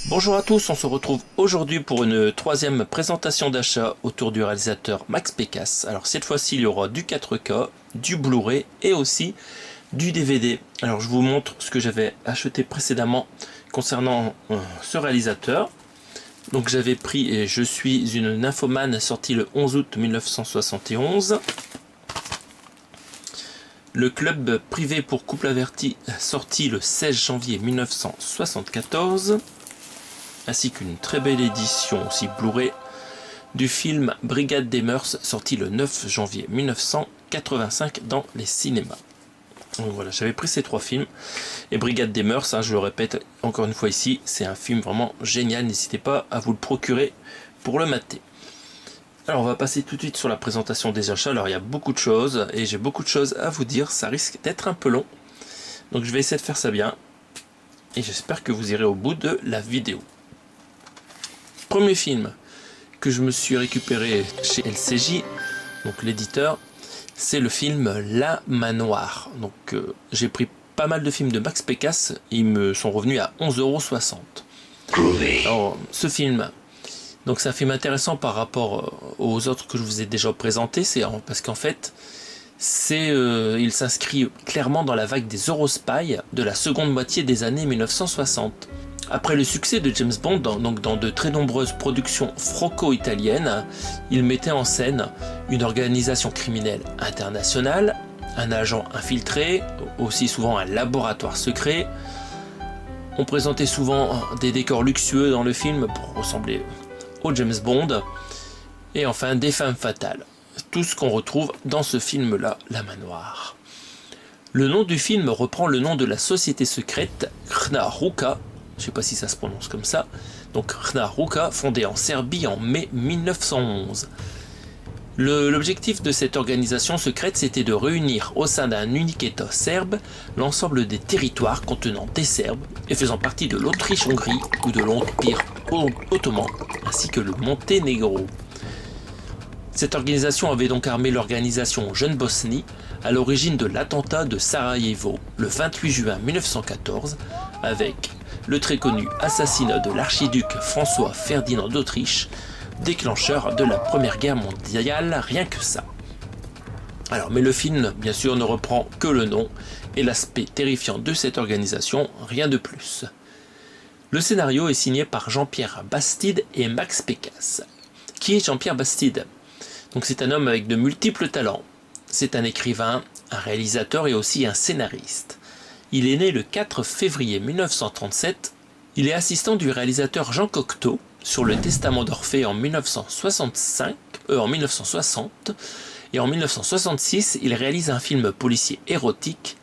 Bonjour à tous, on se retrouve aujourd'hui pour une troisième présentation d'achat autour du réalisateur Max Pécasse. Alors cette fois-ci il y aura du 4K, du Blu-ray et aussi du DVD. Alors je vous montre ce que j'avais acheté précédemment concernant ce réalisateur. Donc j'avais pris et je suis une nymphomane sortie le 11 août 1971. Le club privé pour couple averti sorti le 16 janvier 1974. Ainsi qu'une très belle édition aussi Blu-ray du film Brigade des Mœurs sorti le 9 janvier 1985 dans les cinémas. Donc voilà, j'avais pris ces trois films et Brigade des Mœurs, je le répète encore une fois ici, c'est un film vraiment génial, n'hésitez pas à vous le procurer pour le mater. Alors on va passer tout de suite sur la présentation des achats. Alors il y a beaucoup de choses et j'ai beaucoup de choses à vous dire, ça risque d'être un peu long, donc je vais essayer de faire ça bien et j'espère que vous irez au bout de la vidéo. Premier film que je me suis récupéré chez LCJ, donc l'éditeur, c'est le film La Manoire. Donc j'ai pris pas mal de films de Max Pécasse, ils me sont revenus à 11,60 €. Alors ce film, donc c'est un film intéressant par rapport aux autres que je vous ai déjà présentés, parce qu'en fait il s'inscrit clairement dans la vague des Eurospy de la seconde moitié des années 1960. Après le succès de James Bond, donc dans de très nombreuses productions franco-italiennes, il mettait en scène une organisation criminelle internationale, un agent infiltré, aussi souvent un laboratoire secret. On présentait souvent des décors luxueux dans le film pour ressembler au James Bond, et enfin des femmes fatales. Tout ce qu'on retrouve dans ce film-là, La Manoire. Le nom du film reprend le nom de la société secrète Crna Ruka, je ne sais pas si ça se prononce comme ça, donc Crna Ruka, fondée en Serbie en mai 1911. L'objectif de cette organisation secrète, c'était de réunir au sein d'un unique État serbe l'ensemble des territoires contenant des Serbes et faisant partie de l'Autriche-Hongrie ou de l'Empire ottoman, ainsi que le Monténégro. Cette organisation avait donc armé l'organisation Jeune Bosnie à l'origine de l'attentat de Sarajevo le 28 juin 1914 avec le très connu assassinat de l'archiduc François Ferdinand d'Autriche, déclencheur de la Première Guerre mondiale, rien que ça. Alors, mais le film, bien sûr, ne reprend que le nom et l'aspect terrifiant de cette organisation, rien de plus. Le scénario est signé par Jean-Pierre Bastide et Max Pécasse. Qui est Jean-Pierre Bastide ? Donc c'est un homme avec de multiples talents. C'est un écrivain, un réalisateur et aussi un scénariste. Il est né le 4 février 1937. Il est assistant du réalisateur Jean Cocteau sur Le Testament d'Orphée en 1960. Et en 1966, il réalise un film policier érotique,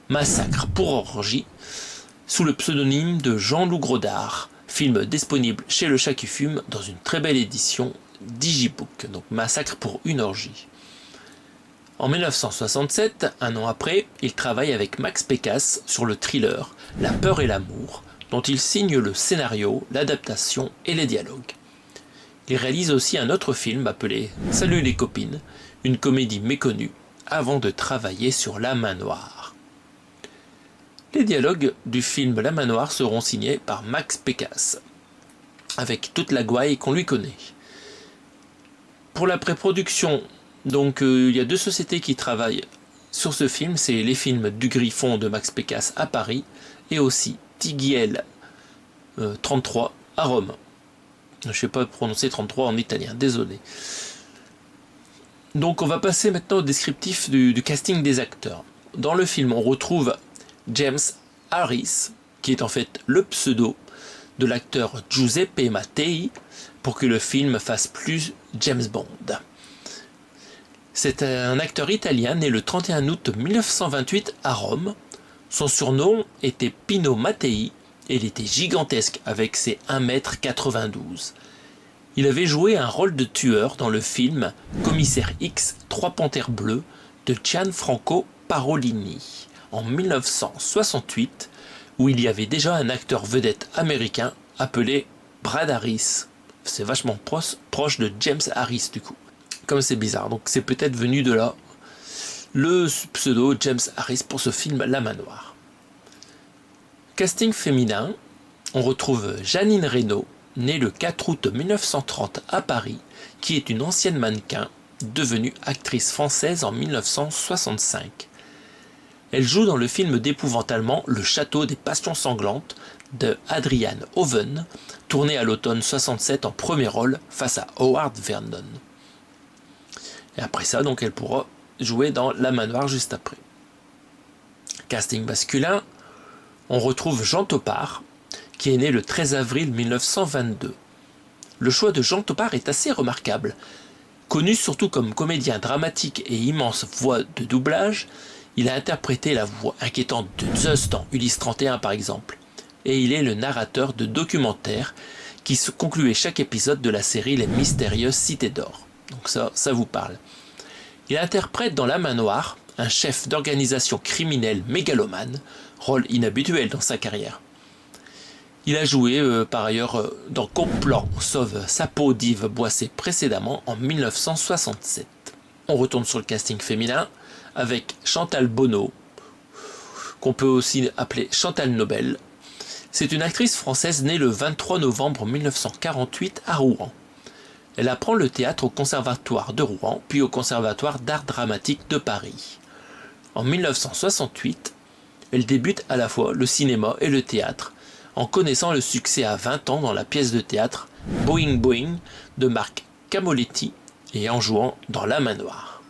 Massacre pour orgie, sous le pseudonyme de Jean-Loup Grodard. Film disponible chez Le Chat qui fume dans une très belle édition Digibook. Donc Massacre pour une orgie. En 1967, un an après, il travaille avec Max Pécasse sur le thriller La peur et l'amour, dont il signe le scénario, l'adaptation et les dialogues. Il réalise aussi un autre film appelé Salut les copines, une comédie méconnue, avant de travailler sur La Manoire. Les dialogues du film La Manoire seront signés par Max Pécasse, avec toute la gouaille qu'on lui connaît. Pour la pré-production, donc il y a deux sociétés qui travaillent sur ce film, c'est les films du Griffon de Max Pécasse à Paris et aussi Tiguiel 33 à Rome. Je ne sais pas prononcer 33 en italien, désolé. Donc on va passer maintenant au descriptif du casting des acteurs. Dans le film, on retrouve James Harris, qui est en fait le pseudo de l'acteur Giuseppe Mattei, pour que le film fasse plus James Bond. C'est un acteur italien né le 31 août 1928 à Rome. Son surnom était Pino Mattei et il était gigantesque avec ses 1,92 m. Il avait joué un rôle de tueur dans le film Commissaire X, 3 panthères bleues de Gianfranco Parolini en 1968, où il y avait déjà un acteur vedette américain appelé Brad Harris. C'est vachement proche de James Harris du coup. Comme c'est bizarre, donc c'est peut-être venu de là le pseudo James Harris pour ce film La Manoire. Casting féminin, on retrouve Jeannine Reynaud, née le 4 août 1930 à Paris, qui est une ancienne mannequin, devenue actrice française en 1965. Elle joue dans le film d'épouvante allemand Le Château des Passions Sanglantes de Adrian Oven, tourné à l'automne 67 en premier rôle face à Howard Vernon. Et après ça, donc, elle pourra jouer dans La Manoire juste après. Casting masculin, on retrouve Jean Topart, qui est né le 13 avril 1922. Le choix de Jean Topart est assez remarquable. Connu surtout comme comédien dramatique et immense voix de doublage, il a interprété la voix inquiétante de Zeus dans Ulysse 31 par exemple. Et il est le narrateur de documentaires qui concluait chaque épisode de la série Les Mystérieuses Cités d'Or. Donc ça vous parle. Il interprète dans La Manoire un chef d'organisation criminelle mégalomane, rôle inhabituel dans sa carrière. Il a joué par ailleurs dans Complan sauve sa peau d'Yves Boisset précédemment en 1967. On retourne sur le casting féminin avec Chantal Bonneau, qu'on peut aussi appeler Chantal Nobel. C'est une actrice française née le 23 novembre 1948 à Rouen. Elle apprend le théâtre au Conservatoire de Rouen, puis au Conservatoire d'art dramatique de Paris. En 1968, elle débute à la fois le cinéma et le théâtre, en connaissant le succès à 20 ans dans la pièce de théâtre Boing Boing de Marc Camoletti et en jouant dans La Manoire.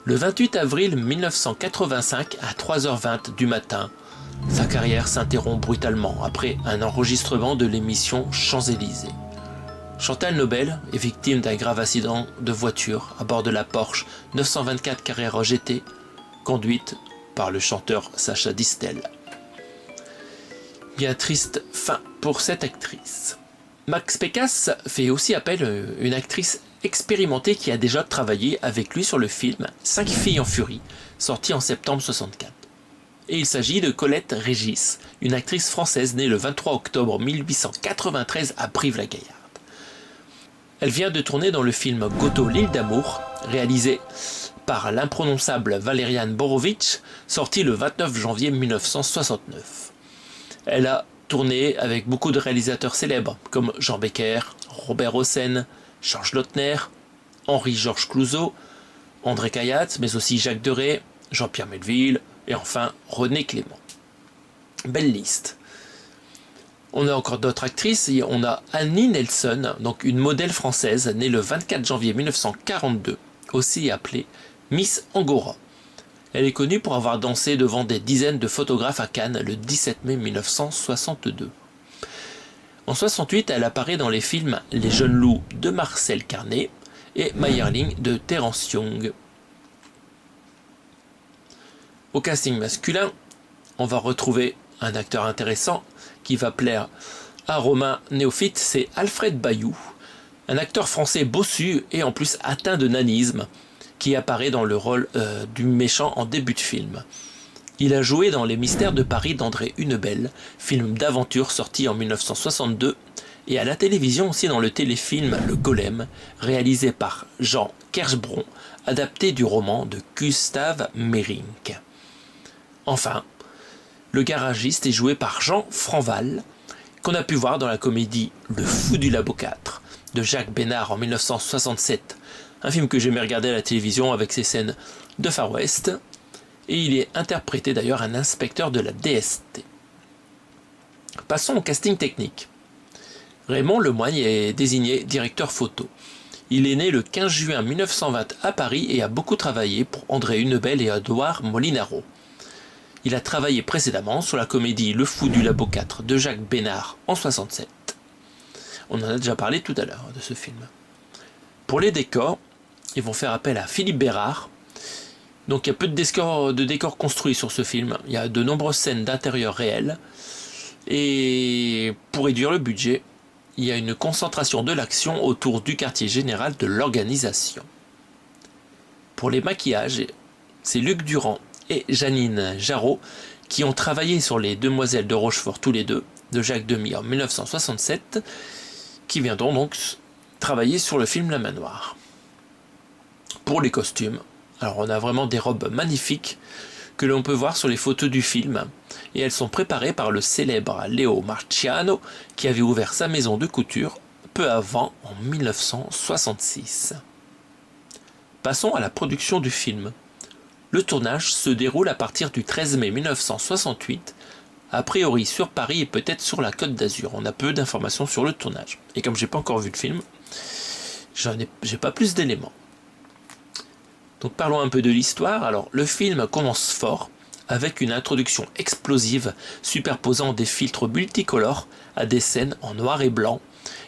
Le 28 avril 1985 à 3h20 du matin, sa carrière s'interrompt brutalement après un enregistrement de l'émission Champs-Élysées. Chantal Nobel est victime d'un grave accident de voiture à bord de la Porsche 924 Carrera GT, conduite par le chanteur Sacha Distel. Bien triste fin pour cette actrice. Max Pécasse fait aussi appel à une actrice expérimentée qui a déjà travaillé avec lui sur le film 5 filles en furie, sorti en septembre 64. Et il s'agit de Colette Régis, une actrice française née le 23 octobre 1893 à Brive-la-Gaillarde. Elle vient de tourner dans le film Goto, l'île d'amour, réalisé par l'imprononçable Valerian Borovitch, sorti le 29 janvier 1969. Elle a tourné avec beaucoup de réalisateurs célèbres comme Jean Becker, Robert Hossein, Georges Lautner, Henri-Georges Clouzot, André Cayatte, mais aussi Jacques Deray, Jean-Pierre Melville et enfin René Clément. Belle liste. On a encore d'autres actrices. On a Annie Nelson, donc une modèle française née le 24 janvier 1942, aussi appelée Miss Angora. Elle est connue pour avoir dansé devant des dizaines de photographes à Cannes le 17 mai 1962. En 68, elle apparaît dans les films Les Jeunes Loups de Marcel Carné et Mayerling de Terence Young. Au casting masculin, on va retrouver un acteur intéressant qui va plaire à Romain Néophyte, c'est Alfred Bayou, un acteur français bossu et en plus atteint de nanisme, qui apparaît dans le rôle du méchant en début de film. Il a joué dans Les Mystères de Paris d'André Hunebelle, film d'aventure sorti en 1962, et à la télévision aussi dans le téléfilm Le Golem, réalisé par Jean Kerschbron, adapté du roman de Gustave Meyrink. Enfin, le garagiste est joué par Jean Franval, qu'on a pu voir dans la comédie Le Fou du Labo 4 de Jacques Bénard en 1967, un film que j'aimais regarder à la télévision avec ses scènes de Far West, et il est interprété d'ailleurs un inspecteur de la DST. Passons au casting technique. Raymond Lemoigne est désigné directeur photo. Il est né le 15 juin 1920 à Paris et a beaucoup travaillé pour André Hunebelle et Édouard Molinaro. Il a travaillé précédemment sur la comédie Le Fou du Labo 4 de Jacques Bénard en 1967. On en a déjà parlé tout à l'heure de ce film. Pour les décors, ils vont faire appel à Philippe Bérard. Donc il y a peu de décors construits sur ce film. Il y a de nombreuses scènes d'intérieur réels. Et pour réduire le budget, il y a une concentration de l'action autour du quartier général de l'organisation. Pour les maquillages, c'est Luc Durand et Janine Jarreau qui ont travaillé sur Les Demoiselles de Rochefort tous les deux, de Jacques Demy en 1967, qui viendront donc travailler sur le film La Manoire. Pour les costumes, alors on a vraiment des robes magnifiques, que l'on peut voir sur les photos du film, et elles sont préparées par le célèbre Leo Marciano qui avait ouvert sa maison de couture peu avant, en 1966. Passons à la production du film. Le tournage se déroule à partir du 13 mai 1968, a priori sur Paris et peut-être sur la Côte d'Azur. On a peu d'informations sur le tournage. Et comme j'ai pas encore vu le film, j'ai pas plus d'éléments. Donc parlons un peu de l'histoire. Alors le film commence fort, avec une introduction explosive superposant des filtres multicolores à des scènes en noir et blanc,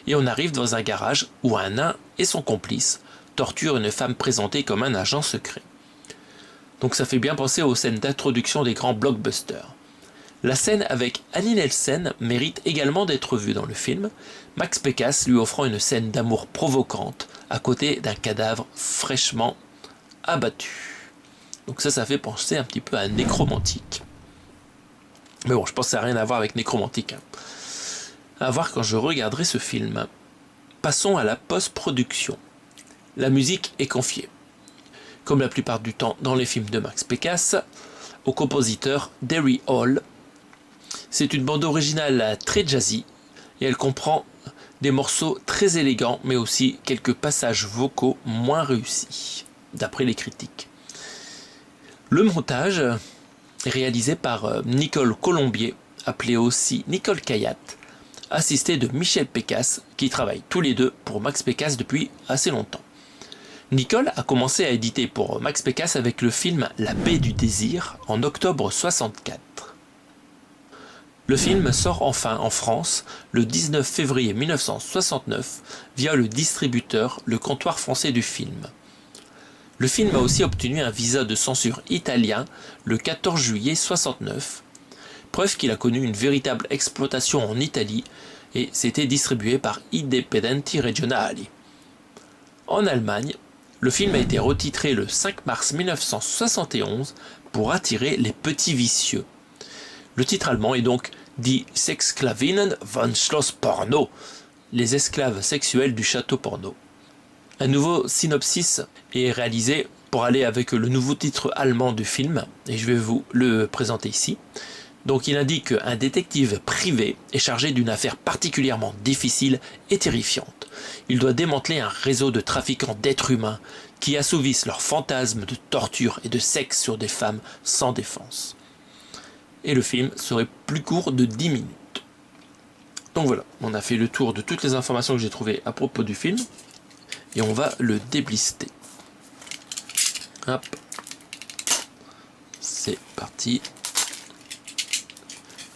et on arrive dans un garage où un nain et son complice torturent une femme présentée comme un agent secret. Donc ça fait bien penser aux scènes d'introduction des grands blockbusters. La scène avec Annie Nelsen mérite également d'être vue dans le film, Max Pécasse lui offrant une scène d'amour provocante à côté d'un cadavre fraîchement abattu. Donc ça fait penser un petit peu à Nécromantique. Mais bon, je pense que ça n'a rien à voir avec Nécromantique. À voir quand je regarderai ce film. Passons à la post-production. La musique est confiée, comme la plupart du temps dans les films de Max Pécasse, au compositeur Derry Hall. C'est une bande originale très jazzy et elle comprend des morceaux très élégants mais aussi quelques passages vocaux moins réussis, d'après les critiques. Le montage est réalisé par Nicole Colombier, appelée aussi Nicole Kayat, assistée de Michel Pécasse, qui travaillent tous les deux pour Max Pécasse depuis assez longtemps. Nicole a commencé à éditer pour Max Pécasse avec le film La Baie du Désir en octobre 64. Le film sort enfin en France le 19 février 1969 via le distributeur Le Comptoir Français du Film. Le film a aussi obtenu un visa de censure italien le 14 juillet 69, preuve qu'il a connu une véritable exploitation en Italie et s'était distribué par Indipendenti Regionali. En Allemagne, le film a été retitré le 5 mars 1971 pour attirer les petits vicieux. Le titre allemand est donc Die Sexsklavinnen von Schloss Porno, les esclaves sexuels du château porno. Un nouveau synopsis est réalisé pour aller avec le nouveau titre allemand du film, et je vais vous le présenter ici. Donc il indique qu'un détective privé est chargé d'une affaire particulièrement difficile et terrifiante. Il doit démanteler un réseau de trafiquants d'êtres humains qui assouvissent leurs fantasmes de torture et de sexe sur des femmes sans défense. Et le film serait plus court de 10 minutes. Donc voilà, on a fait le tour de toutes les informations que j'ai trouvées à propos du film. Et on va le déblister. Hop. C'est parti.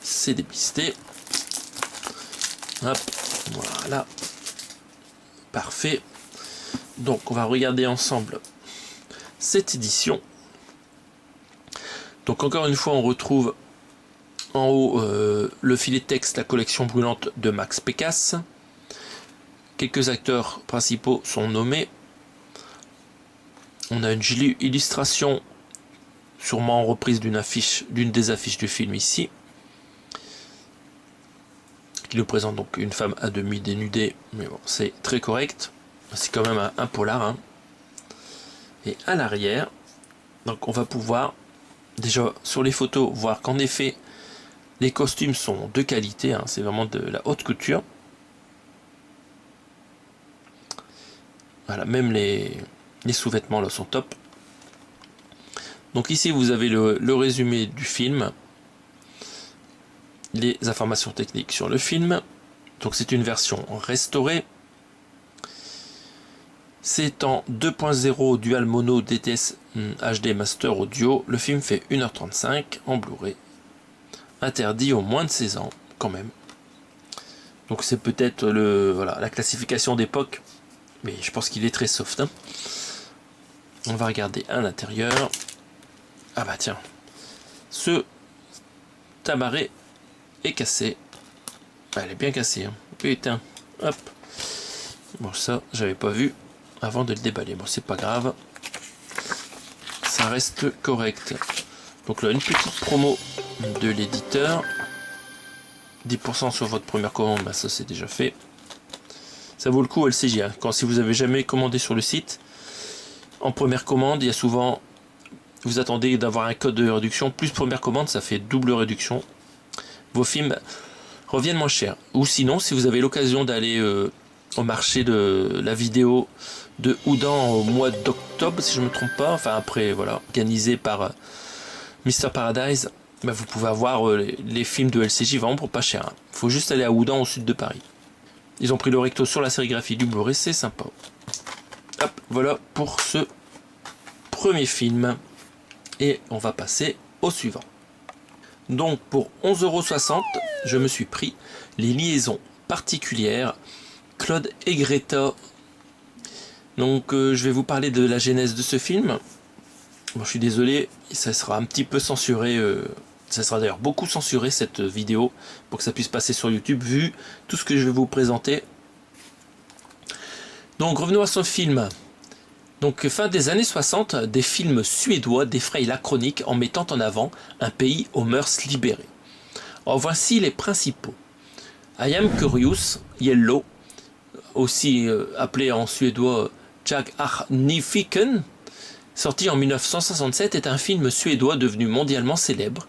C'est déblisté. Hop. Voilà. Parfait. Donc on va regarder ensemble cette édition. Donc encore une fois on retrouve en haut le filet de texte, la collection brûlante de Max Pécasse. Quelques acteurs principaux sont nommés. On a une jolie illustration, sûrement en reprise d'une des affiches du film ici, qui nous présente donc une femme à demi dénudée, mais bon, c'est très correct. C'est quand même un polar. Hein. Et à l'arrière, donc on va pouvoir déjà sur les photos voir qu'en effet les costumes sont de qualité. Hein, c'est vraiment de la haute couture. Voilà, même les sous-vêtements là sont top. Donc ici vous avez le résumé du film, les informations techniques sur le film. Donc c'est une version restaurée. C'est en 2.0 Dual Mono DTS HD Master Audio. Le film fait 1h35 en Blu-ray. Interdit aux moins de 16 ans quand même. Donc c'est peut-être la classification d'époque. Mais je pense qu'il est très soft. Hein. On va regarder à l'intérieur. Ah bah tiens. Ce tabaret est cassé. Ah, elle est bien cassée. Hein. Putain. Hop. Bon ça, j'avais pas vu avant de le déballer. Bon c'est pas grave. Ça reste correct. Donc là, une petite promo de l'éditeur. 10% sur votre première commande. Bah, ça c'est déjà fait. Ça vaut le coup LCJ. Hein. Si vous avez jamais commandé sur le site, en première commande, il y a souvent vous attendez d'avoir un code de réduction, plus première commande, ça fait double réduction. Vos films reviennent moins cher. Ou sinon, si vous avez l'occasion d'aller au marché de la vidéo de Houdan au mois d'octobre, si je ne me trompe pas, enfin après, voilà, organisé par Mr Paradise, bah, vous pouvez avoir les films de LCJ vraiment pour pas cher. Il faut juste aller à Houdan au sud de Paris. Ils ont pris le recto sur la sérigraphie du Blu-ray, c'est sympa. Hop, voilà pour ce premier film. Et on va passer au suivant. Donc pour 11,60 €, je me suis pris Les liaisons particulières, Claude et Greta. Donc je vais vous parler de la genèse de ce film. Bon, je suis désolé, ça sera un petit peu censuré. Ça sera d'ailleurs beaucoup censuré cette vidéo pour que ça puisse passer sur YouTube vu tout ce que je vais vous présenter. Donc revenons à ce film. Donc fin des années 60, des films suédois défrayent la chronique en mettant en avant un pays aux mœurs libérées. En voici les principaux. I Am Curious, Yellow, aussi appelé en suédois Jag är nyfiken, sorti en 1967, est un film suédois devenu mondialement célèbre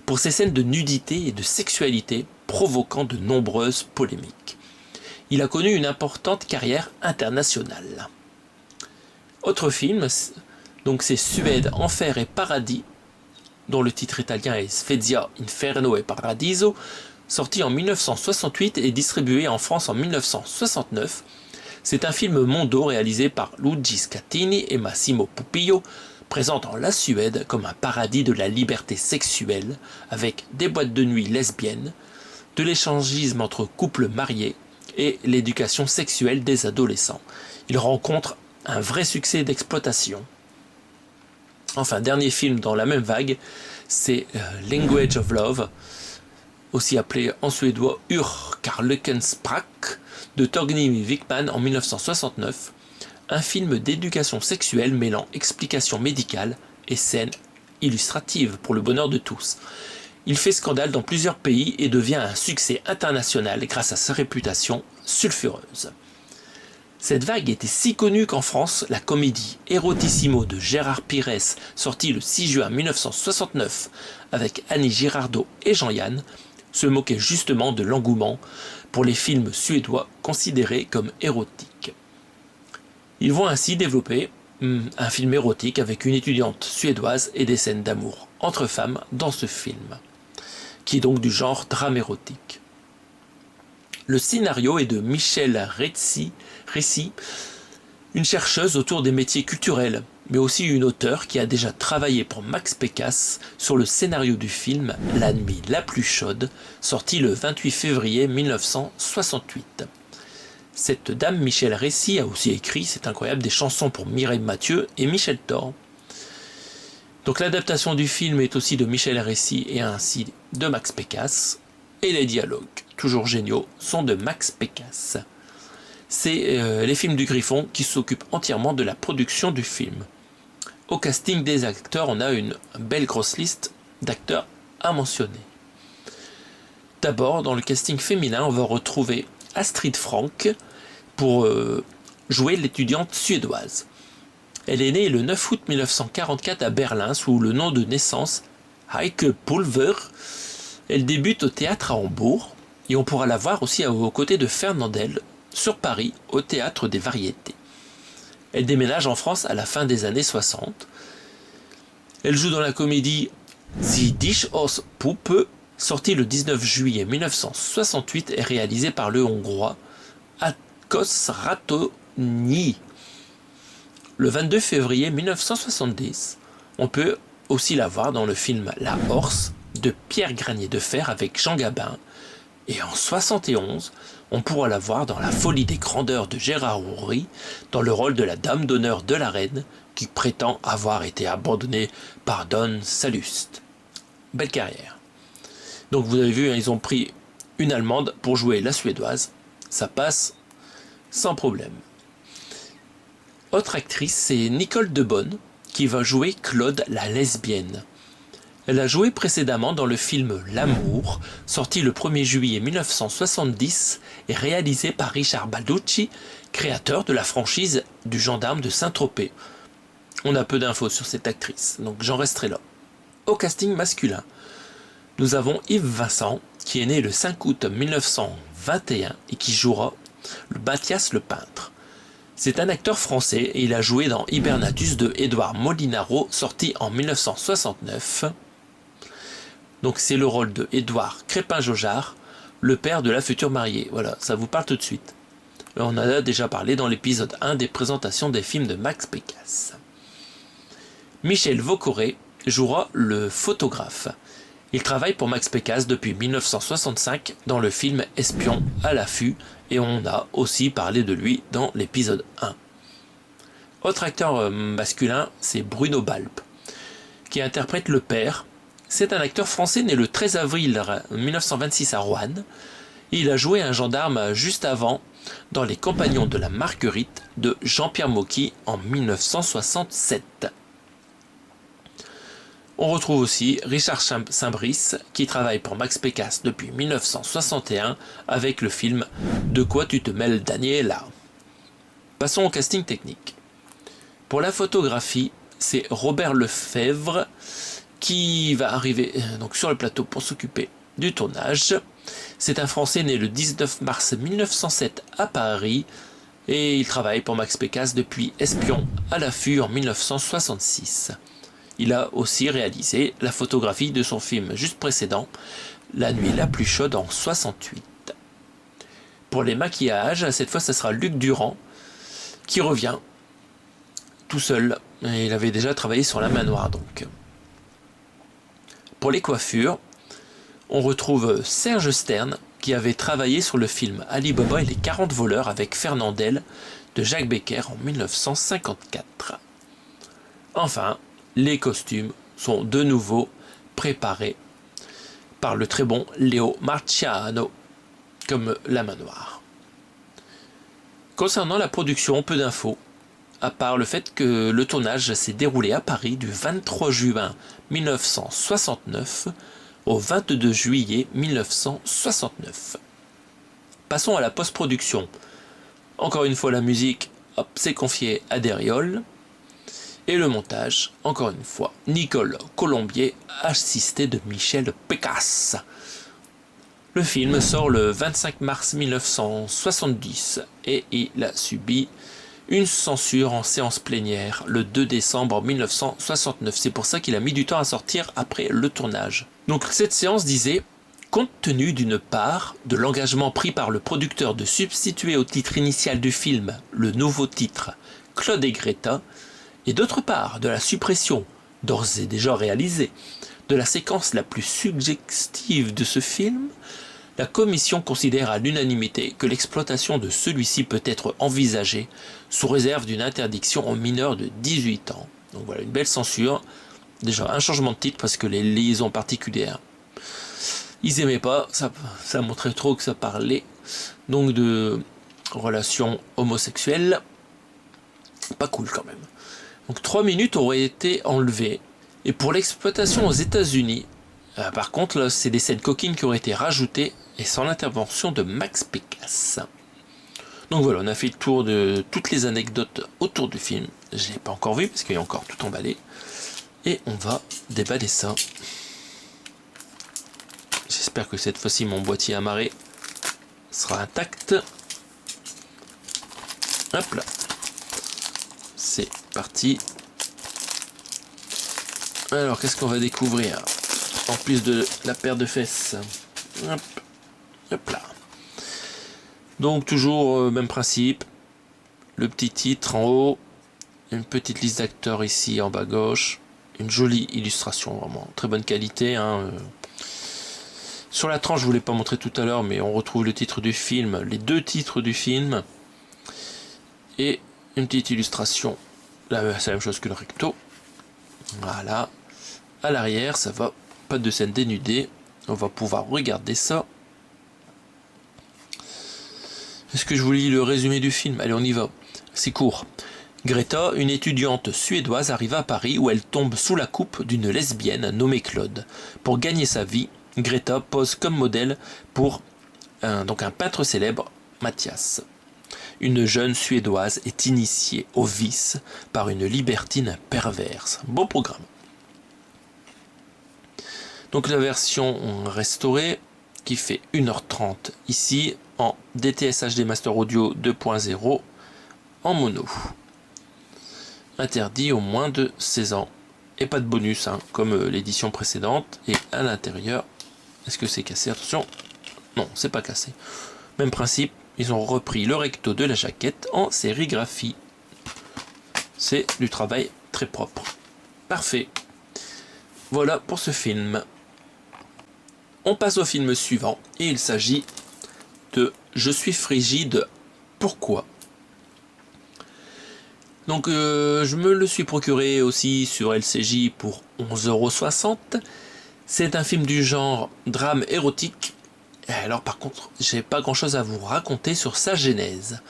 pour ses scènes de nudité et de sexualité provoquant de nombreuses polémiques. Il a connu une importante carrière internationale. Autre film, donc c'est Suède, Enfer et Paradis, dont le titre italien est Svezia, Inferno e Paradiso, sorti en 1968 et distribué en France en 1969. C'est un film mondo réalisé par Luigi Scattini et Massimo Pupillo, présentant la Suède comme un paradis de la liberté sexuelle, avec des boîtes de nuit lesbiennes, de l'échangisme entre couples mariés et l'éducation sexuelle des adolescents. Il rencontre un vrai succès d'exploitation. Enfin, dernier film dans la même vague, c'est Language of Love, aussi appelé en suédois Urkarlekensprack, de Torgny Wickman en 1969, un film d'éducation sexuelle mêlant explications médicales et scènes illustratives pour le bonheur de tous. Il fait scandale dans plusieurs pays et devient un succès international grâce à sa réputation sulfureuse. Cette vague était si connue qu'en France, la comédie Erotissimo de Gérard Pires, sortie le 6 juin 1969 avec Annie Girardot et Jean-Yann, se moquait justement de l'engouement pour les films suédois considérés comme érotiques. Ils vont ainsi développer un film érotique avec une étudiante suédoise et des scènes d'amour entre femmes dans ce film, qui est donc du genre drame érotique. Le scénario est de Michel Récy, une chercheuse autour des métiers culturels, mais aussi une auteure qui a déjà travaillé pour Max Pécasse sur le scénario du film La nuit la plus chaude, sorti le 28 février 1968. Cette dame, Michel Récy, a aussi écrit, c'est incroyable, des chansons pour Mireille Mathieu et Michel Thor. Donc l'adaptation du film est aussi de Michel Récy et ainsi de Max Pécasse, et les dialogues, toujours géniaux, sont de Max Pécasse. C'est les films du Griffon qui s'occupent entièrement de la production du film. Au casting des acteurs, on a une belle grosse liste d'acteurs à mentionner. D'abord, dans le casting féminin, on va retrouver Astrid Frank pour jouer l'étudiante suédoise. Elle est née le 9 août 1944 à Berlin sous le nom de naissance Heike Pulver. Elle débute au théâtre à Hambourg et on pourra la voir aussi aux côtés de Fernandel sur Paris au théâtre des Variétés. Elle déménage en France à la fin des années 60. Elle joue dans la comédie Sie dich aus Puppe, sortie le 19 juillet 1968 et réalisée par le Hongrois Ákos Ratonyi. Le 22 février 1970, on peut aussi la voir dans le film La Horse de Pierre Granier de Fer avec Jean Gabin. Et en 71, on pourra la voir dans La folie des grandeurs de Gérard Houry, dans le rôle de la dame d'honneur de la reine, qui prétend avoir été abandonnée par Don Salluste. Belle carrière. Donc vous avez vu, ils ont pris une Allemande pour jouer la Suédoise. Ça passe sans problème. Autre actrice, c'est Nicole Debonne, qui va jouer Claude la lesbienne. Elle a joué précédemment dans le film L'amour, sorti le 1er juillet 1970 et réalisé par Richard Balducci, créateur de la franchise du Gendarme de Saint-Tropez. On a peu d'infos sur cette actrice, donc j'en resterai là. Au casting masculin, nous avons Yves Vincent, qui est né le 5 août 1921 et qui jouera le Mathias le peintre. C'est un acteur français et il a joué dans Hibernatus de Édouard Molinaro, sorti en 1969. Donc c'est le rôle de Édouard Crépin-Jaujard, le père de la future mariée. Voilà, ça vous parle tout de suite. On en a déjà parlé dans l'épisode 1 des présentations des films de Max Pécasse. Michel Vaucoré jouera le photographe. Il travaille pour Max Pécasse depuis 1965 dans le film Espion à l'affût et on a aussi parlé de lui dans l'épisode 1. Autre acteur masculin, c'est Bruno Balp, qui interprète le père. C'est un acteur français né le 13 avril 1926 à Roanne. Il a joué un gendarme juste avant dans Les Compagnons de la Marguerite de Jean-Pierre Mocky en 1967. On retrouve aussi Richard Saint-Brice qui travaille pour Max Pécasse depuis 1961 avec le film De quoi tu te mêles Daniela. Passons au casting technique. Pour la photographie, c'est Robert Lefebvre qui va arriver donc sur le plateau pour s'occuper du tournage. C'est un Français né le 19 mars 1907 à Paris et il travaille pour Max Pécasse depuis Espion à l'affût en 1966. Il a aussi réalisé la photographie de son film juste précédent, La nuit la plus chaude en 68. Pour les maquillages, cette fois ce sera Luc Durand qui revient tout seul. Il avait déjà travaillé sur La Manoire donc. Pour les coiffures, on retrouve Serge Stern qui avait travaillé sur le film Ali Baba et les 40 voleurs avec Fernandel de Jacques Becker en 1954. Enfin, les costumes sont de nouveau préparés par le très bon Léo Marciano comme La Manoire. Concernant la production, peu d'infos, à part le fait que le tournage s'est déroulé à Paris du 23 juin 1969 au 22 juillet 1969. Passons à la post-production. Encore une fois, la musique, c'est confié à Deriol. Et le montage, encore une fois, Nicole Colombier, assisté de Michel Pécasse. Le film sort le 25 mars 1970 et il a subi une censure en séance plénière le 2 décembre 1969. C'est pour ça qu'il a mis du temps à sortir après le tournage. Donc cette séance disait, compte tenu d'une part de l'engagement pris par le producteur de substituer au titre initial du film le nouveau titre Claude et Greta, et d'autre part de la suppression, d'ores et déjà réalisée, de la séquence la plus suggestive de ce film, la commission considère à l'unanimité que l'exploitation de celui-ci peut être envisagée sous réserve d'une interdiction aux mineurs de 18 ans. Donc voilà, une belle censure. Déjà, un changement de titre parce que les liaisons particulières, ils aimaient pas, ça montrait trop que ça parlait donc de relations homosexuelles. Pas cool quand même. Donc 3 minutes auraient été enlevées. Et pour l'exploitation aux États-Unis, par contre, là, c'est des scènes coquines qui auraient été rajoutées et sans l'intervention de Max Pécasse. Donc voilà, on a fait le tour de toutes les anecdotes autour du film. Je ne l'ai pas encore vu parce qu'il y a encore tout emballé. Et on va déballer ça. J'espère que cette fois-ci mon boîtier amarré sera intact. Hop là. C'est parti. Alors, qu'est-ce qu'on va découvrir en plus de la paire de fesses? Hop, hop là. Donc, toujours même principe. Le petit titre en haut. Une petite liste d'acteurs ici en bas gauche. Une jolie illustration, vraiment. Très bonne qualité. Hein. Sur la tranche, je ne vous l'ai pas montré tout à l'heure, mais on retrouve le titre du film. Les 2 titres du film. Et une petite illustration, là c'est la même chose que le recto. Voilà. À l'arrière, ça va. Pas de scène dénudée. On va pouvoir regarder ça. Est-ce que je vous lis le résumé du film? Allez, on y va. C'est court. Greta, une étudiante suédoise, arrive à Paris où elle tombe sous la coupe d'une lesbienne nommée Claude. Pour gagner sa vie, Greta pose comme modèle pour un peintre célèbre, Mathias. une jeune Suédoise est initiée au vice par une libertine perverse. Beau programme. Donc la version restaurée qui fait 1h30 ici en DTS HD Master Audio 2.0 en mono. Interdit aux moins de 16 ans. Et pas de bonus comme l'édition précédente. Et à l'intérieur, est-ce que c'est cassé? Attention, non, c'est pas cassé. Même principe, ils ont repris le recto de la jaquette en sérigraphie. C'est du travail très propre. Parfait. Voilà pour ce film. On passe au film suivant et il s'agit de Je suis frigide, pourquoi? Donc je me le suis procuré aussi sur LCJ pour 11,60 €. C'est un film du genre drame érotique. Alors par contre, j'ai pas grand chose à vous raconter sur sa genèse.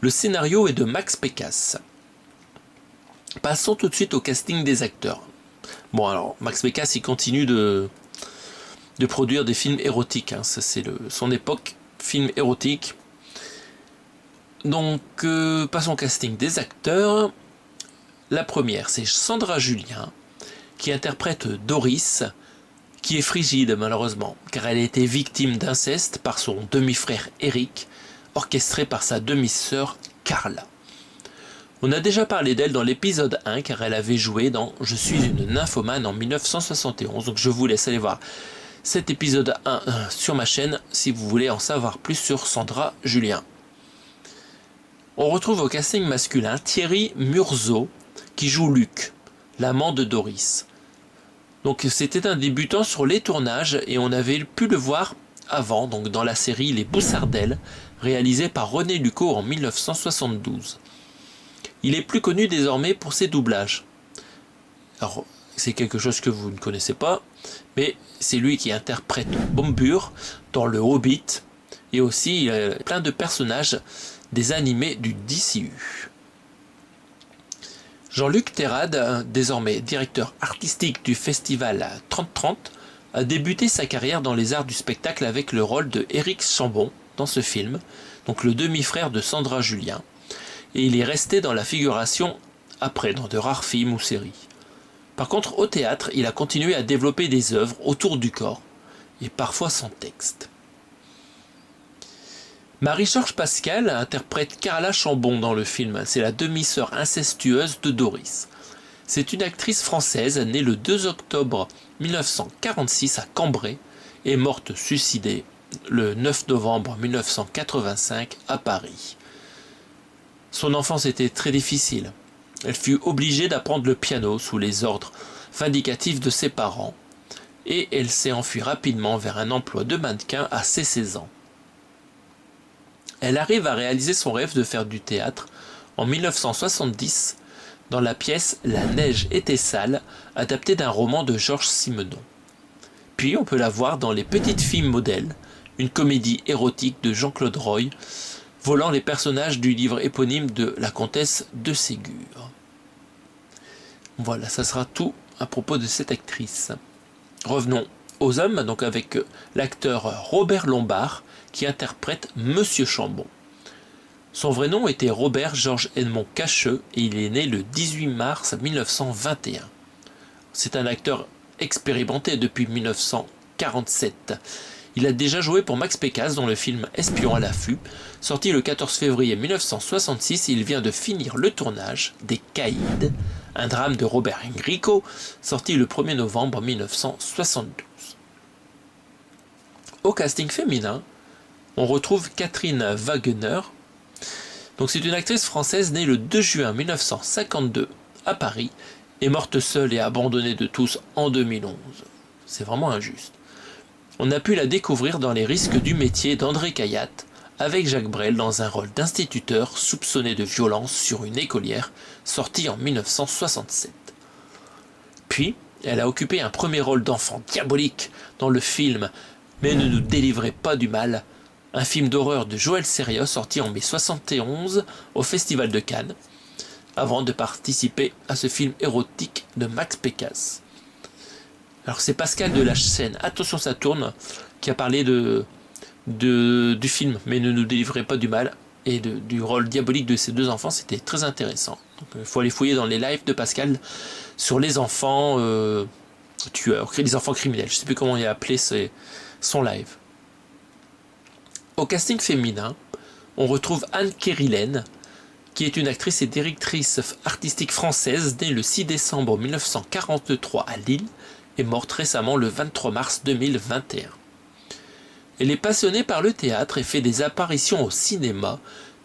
Le scénario est de Max Pécasse. Passons tout de suite au casting des acteurs. Bon alors, Max Pécasse il continue de produire des films érotiques. Ça c'est son époque, film érotique. Donc, passons au casting des acteurs. La première, c'est Sandra Julien, qui interprète Doris, qui est frigide malheureusement, car elle a été victime d'inceste par son demi-frère Eric, orchestré par sa demi-sœur Carla. On a déjà parlé d'elle dans l'épisode 1, car elle avait joué dans Je suis une nymphomane en 1971, donc je vous laisse aller voir cet épisode 1 sur ma chaîne si vous voulez en savoir plus sur Sandra Julien. On retrouve au casting masculin Thierry Murzeau qui joue Luc, l'amant de Doris. Donc c'était un débutant sur les tournages et on avait pu le voir avant, donc dans la série Les Boussardelles, réalisée par René Lucot en 1972. Il est plus connu désormais pour ses doublages. Alors c'est quelque chose que vous ne connaissez pas, mais c'est lui qui interprète Bombur dans Le Hobbit et aussi il a plein de personnages des animés du DCU. Jean-Luc Terrade, désormais directeur artistique du festival 3030, a débuté sa carrière dans les arts du spectacle avec le rôle de Éric Chambon dans ce film, donc le demi-frère de Sandra Julien, et il est resté dans la figuration après dans de rares films ou séries. Par contre, au théâtre, il a continué à développer des œuvres autour du corps, et parfois sans texte. Marie-Georges Pascal interprète Carla Chambon dans le film. C'est la demi-sœur incestueuse de Doris. C'est une actrice française née le 2 octobre 1946 à Cambrai et morte suicidée le 9 novembre 1985 à Paris. Son enfance était très difficile. Elle fut obligée d'apprendre le piano sous les ordres vindicatifs de ses parents et elle s'est enfuie rapidement vers un emploi de mannequin à ses 16 ans. Elle arrive à réaliser son rêve de faire du théâtre en 1970 dans la pièce La neige était sale, adaptée d'un roman de Georges Simenon. Puis on peut la voir dans Les Petites filles modèles, une comédie érotique de Jean-Claude Roy, volant les personnages du livre éponyme de la comtesse de Ségur. Voilà, ça sera tout à propos de cette actrice. Revenons aux hommes, donc avec l'acteur Robert Lombard, qui interprète Monsieur Chambon. Son vrai nom était Robert Georges Edmond Cacheux et il est né le 18 mars 1921. C'est un acteur expérimenté depuis 1947. Il a déjà joué pour Max Pécasse dans le film Espion à l'affût, sorti le 14 février 1966. Il vient de finir le tournage des Caïds, un drame de Robert Enrico, sorti le 1er novembre 1972. Au casting féminin, on retrouve Catherine Wagner. Donc c'est une actrice française née le 2 juin 1952 à Paris et morte seule et abandonnée de tous en 2011. C'est vraiment injuste. On a pu la découvrir dans Les risques du métier d'André Cayatte avec Jacques Brel dans un rôle d'instituteur soupçonné de violence sur une écolière, sorti en 1967. Puis, elle a occupé un premier rôle d'enfant diabolique dans le film « Mais ne nous délivrez pas du mal », un film d'horreur de Joël Sérios sorti en mai 1971 au Festival de Cannes, avant de participer à ce film érotique de Max Pécasse. Alors c'est Pascal de la chaîne Attention ça tourne qui a parlé du film « Mais ne nous délivrez pas du mal ». et du rôle diabolique de ces deux enfants, c'était très intéressant. Il faut aller fouiller dans les lives de Pascal sur les enfants tueurs, les enfants criminels. Je ne sais plus comment il a appelé son live. Au casting féminin, on retrouve Anne Kérilène, qui est une actrice et directrice artistique française née le 6 décembre 1943 à Lille et morte récemment le 23 mars 2021. Elle est passionnée par le théâtre et fait des apparitions au cinéma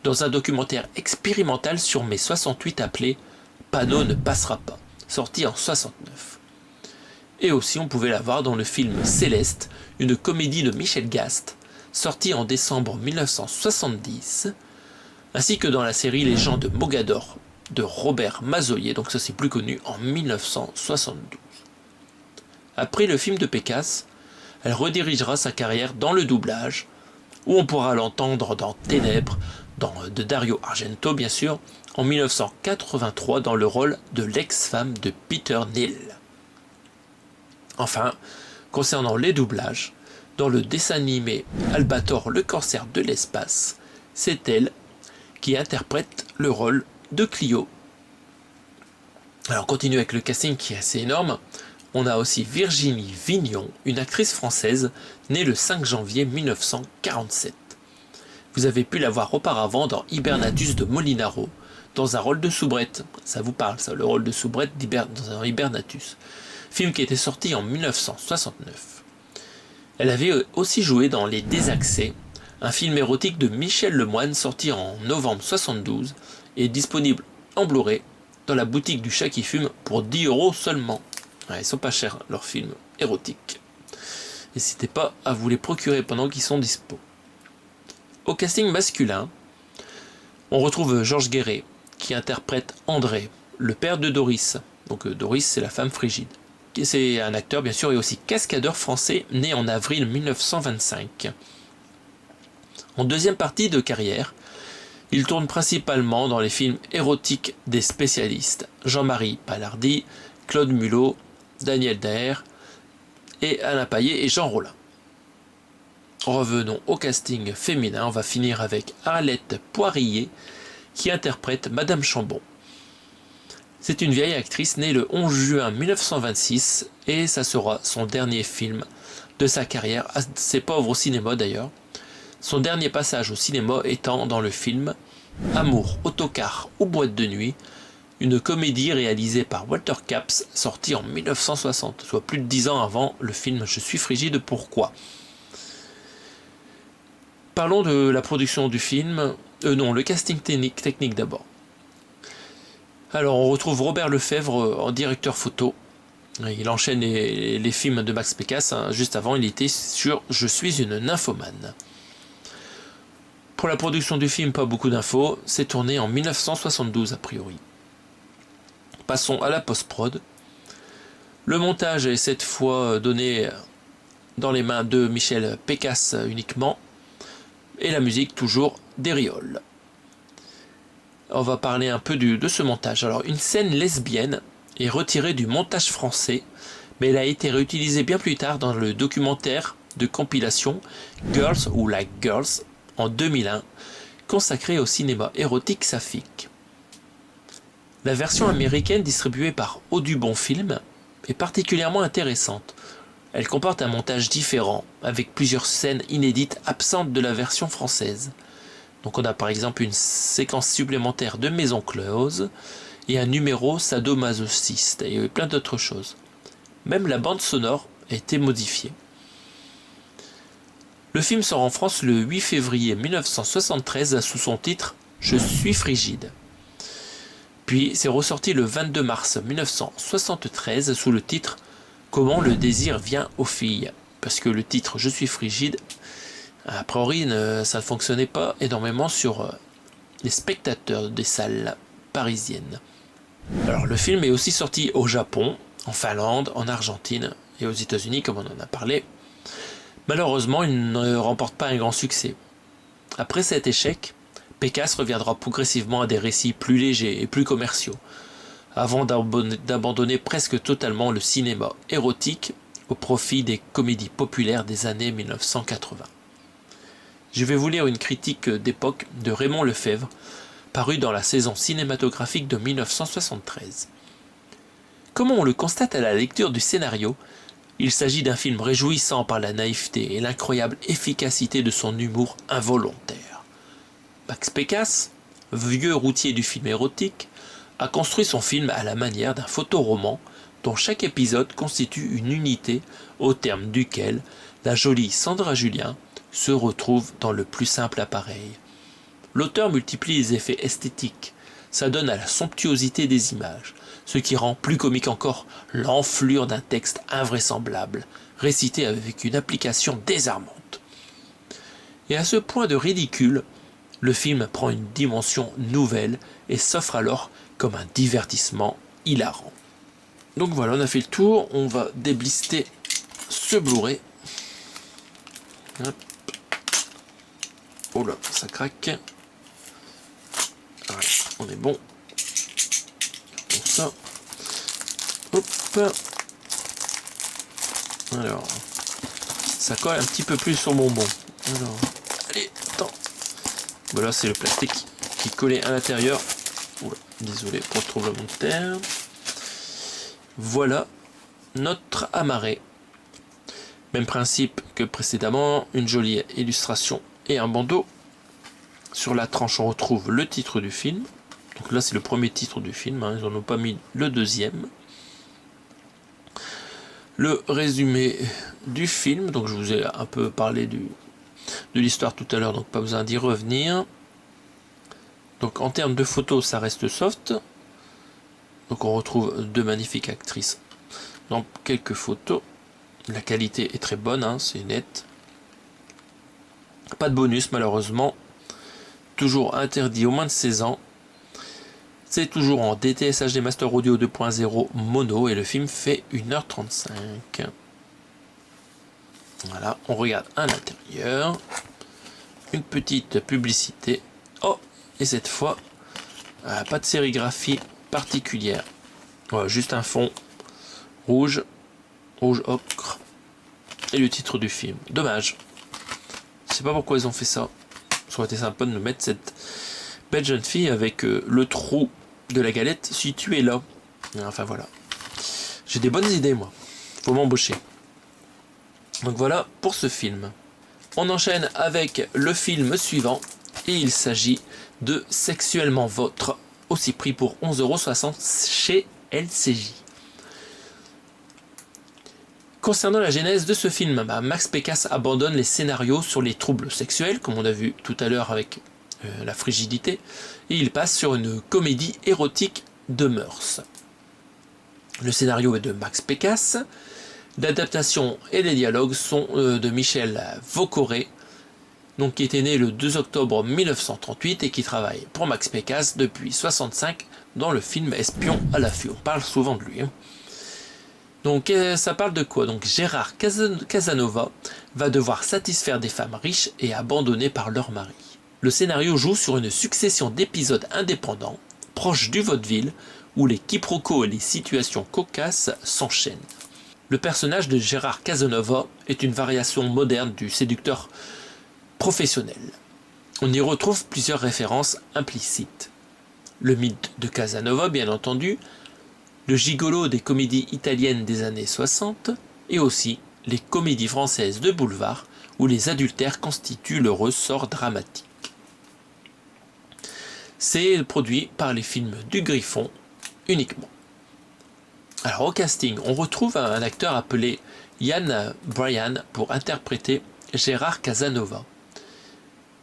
dans un documentaire expérimental sur mai 68 appelé « Panneau ne passera pas », sorti en 69. Et aussi on pouvait la voir dans le film Céleste, une comédie de Michel Gast, sorti en décembre 1970, ainsi que dans la série Les gens de Mogador de Robert Mazoyer, donc ça c'est plus connu, en 1972. Après le film de Pécasse, elle redirigera sa carrière dans le doublage, où on pourra l'entendre dans Ténèbres, de Dario Argento bien sûr, en 1983 dans le rôle de l'ex-femme de Peter Neal. Enfin, concernant les doublages, dans le dessin animé Albator le corsaire de l'espace, c'est elle qui interprète le rôle de Clio. Alors on continue avec le casting qui est assez énorme. On a aussi Virginie Vignon, une actrice française née le 5 janvier 1947. Vous avez pu la voir auparavant dans Hibernatus de Molinaro, dans un rôle de soubrette. Ça vous parle ça, le rôle de soubrette dans un Hibernatus. Film qui était sorti en 1969. Elle avait aussi joué dans Les Désaxés, un film érotique de Michel Lemoine sorti en novembre 1972 et disponible en Blu-ray dans la boutique du chat qui fume pour 10 € seulement. Ouais, ils sont pas chers leurs films érotiques. N'hésitez pas à vous les procurer pendant qu'ils sont dispo. Au casting masculin, on retrouve Georges Guéret qui interprète André, le père de Doris. Donc Doris c'est la femme frigide. C'est un acteur bien sûr et aussi cascadeur français né en avril 1925. En deuxième partie de carrière, il tourne principalement dans les films érotiques des spécialistes Jean-Marie Palardy, Claude Mulot, Daniel Daher et Alain Payet et Jean Rollin. Revenons au casting féminin, on va finir avec Arlette Poirier qui interprète Madame Chambon. C'est une vieille actrice née le 11 juin 1926 et ça sera son dernier film de sa carrière, assez pauvre au cinéma d'ailleurs. Son dernier passage au cinéma étant dans le film Amour, autocar ou boîte de nuit, une comédie réalisée par Walter Capps, sortie en 1960, soit plus de 10 ans avant le film Je suis frigide, pourquoi ? Parlons de la production du film, le casting technique d'abord. Alors on retrouve Robert Lefebvre en directeur photo. Il enchaîne les films de Max Pécasse. Juste avant, il était sur Je suis une nymphomane. Pour la production du film, pas beaucoup d'infos. C'est tourné en 1972 a priori. Passons à la post-prod. Le montage est cette fois donné dans les mains de Michel Pécasse uniquement. Et la musique toujours d'Eriol. On va parler un peu de ce montage. Alors, une scène lesbienne est retirée du montage français, mais elle a été réutilisée bien plus tard dans le documentaire de compilation Girls ou Like Girls en 2001, consacré au cinéma érotique saphique. La version américaine distribuée par Audubon Film est particulièrement intéressante. Elle comporte un montage différent, avec plusieurs scènes inédites absentes de la version française. Donc on a par exemple une séquence supplémentaire de Maison Close et un numéro sadomasochiste et plein d'autres choses. Même la bande sonore a été modifiée. Le film sort en France le 8 février 1973 sous son titre « Je suis frigide ». Puis c'est ressorti le 22 mars 1973 sous le titre « Comment le désir vient aux filles ». Parce que le titre « Je suis frigide », a priori ça ne fonctionnait pas énormément sur les spectateurs des salles parisiennes. Alors le film est aussi sorti au Japon, en Finlande, en Argentine et aux États-Unis comme on en a parlé. Malheureusement, il ne remporte pas un grand succès. Après cet échec, Pécasse reviendra progressivement à des récits plus légers et plus commerciaux, avant d'abandonner presque totalement le cinéma érotique au profit des comédies populaires des années 1980. Je vais vous lire une critique d'époque de Raymond Lefebvre, parue dans la saison cinématographique de 1973. Comme on le constate à la lecture du scénario, il s'agit d'un film réjouissant par la naïveté et l'incroyable efficacité de son humour involontaire. Max Pécasse, vieux routier du film érotique, a construit son film à la manière d'un photoroman dont chaque épisode constitue une unité au terme duquel la jolie Sandra Julien se retrouve dans le plus simple appareil. L'auteur multiplie les effets esthétiques, s'adonne à la somptuosité des images, ce qui rend plus comique encore l'enflure d'un texte invraisemblable, récité avec une application désarmante. Et à ce point de ridicule, le film prend une dimension nouvelle et s'offre alors comme un divertissement hilarant. Donc voilà, on a fait le tour, on va déblister ce Blu-ray. Hop. Oh là, ça craque. Voilà, on est bon. Comme ça. Hop. Alors, ça colle un petit peu plus sur mon bonbon. Alors, allez, attends. Voilà, c'est le plastique qui collait à l'intérieur. Oula, désolé pour le tremblement de terre. Voilà notre amarré. Même principe que précédemment, une jolie illustration et un bandeau. Sur la tranche, on retrouve le titre du film. Donc là, c'est le premier titre du film, hein, ils n'en ont pas mis le deuxième. Le résumé du film, donc je vous ai un peu parlé de l'histoire tout à l'heure, donc pas besoin d'y revenir. Donc en termes de photos, ça reste soft. Donc on retrouve deux magnifiques actrices dans quelques photos. La qualité est très bonne, hein, c'est net. Pas de bonus malheureusement. Toujours interdit aux moins de 16 ans. C'est toujours en DTS HD Master Audio 2.0 mono et le film fait 1h35. Voilà, on regarde à l'intérieur. Une petite publicité. Oh, et cette fois, pas de sérigraphie particulière. Voilà, juste un fond rouge ocre et le titre du film. Dommage. Je sais pas pourquoi ils ont fait ça. Ça aurait été sympa de nous mettre cette belle jeune fille avec le trou de la galette situé là. Enfin voilà. J'ai des bonnes idées moi. Faut m'embaucher. Donc voilà pour ce film. On enchaîne avec le film suivant et il s'agit de Sexuellement Vôtre, aussi pris pour 11,60 € chez LCJ. Concernant la genèse de ce film, Max Pécasse abandonne les scénarios sur les troubles sexuels, comme on a vu tout à l'heure avec la frigidité, et il passe sur une comédie érotique de mœurs. Le scénario est de Max Pécasse, l'adaptation et les dialogues sont de Michel Vaucoré, donc qui était né le 2 octobre 1938 et qui travaille pour Max Pécasse depuis 1965 dans le film Espion à l'affût. On parle souvent de lui. Donc ça parle de quoi? Donc Gérard Casanova va devoir satisfaire des femmes riches et abandonnées par leur mari. Le scénario joue sur une succession d'épisodes indépendants, proches du vaudeville, où les quiproquos et les situations cocasses s'enchaînent. Le personnage de Gérard Casanova est une variation moderne du séducteur professionnel. On y retrouve plusieurs références implicites. Le mythe de Casanova, bien entendu, le gigolo des comédies italiennes des années 60, et aussi les comédies françaises de boulevard, où les adultères constituent le ressort dramatique. C'est produit par les films du Griffon uniquement. Alors au casting, on retrouve un acteur appelé Ian Bryan pour interpréter Gérard Casanova.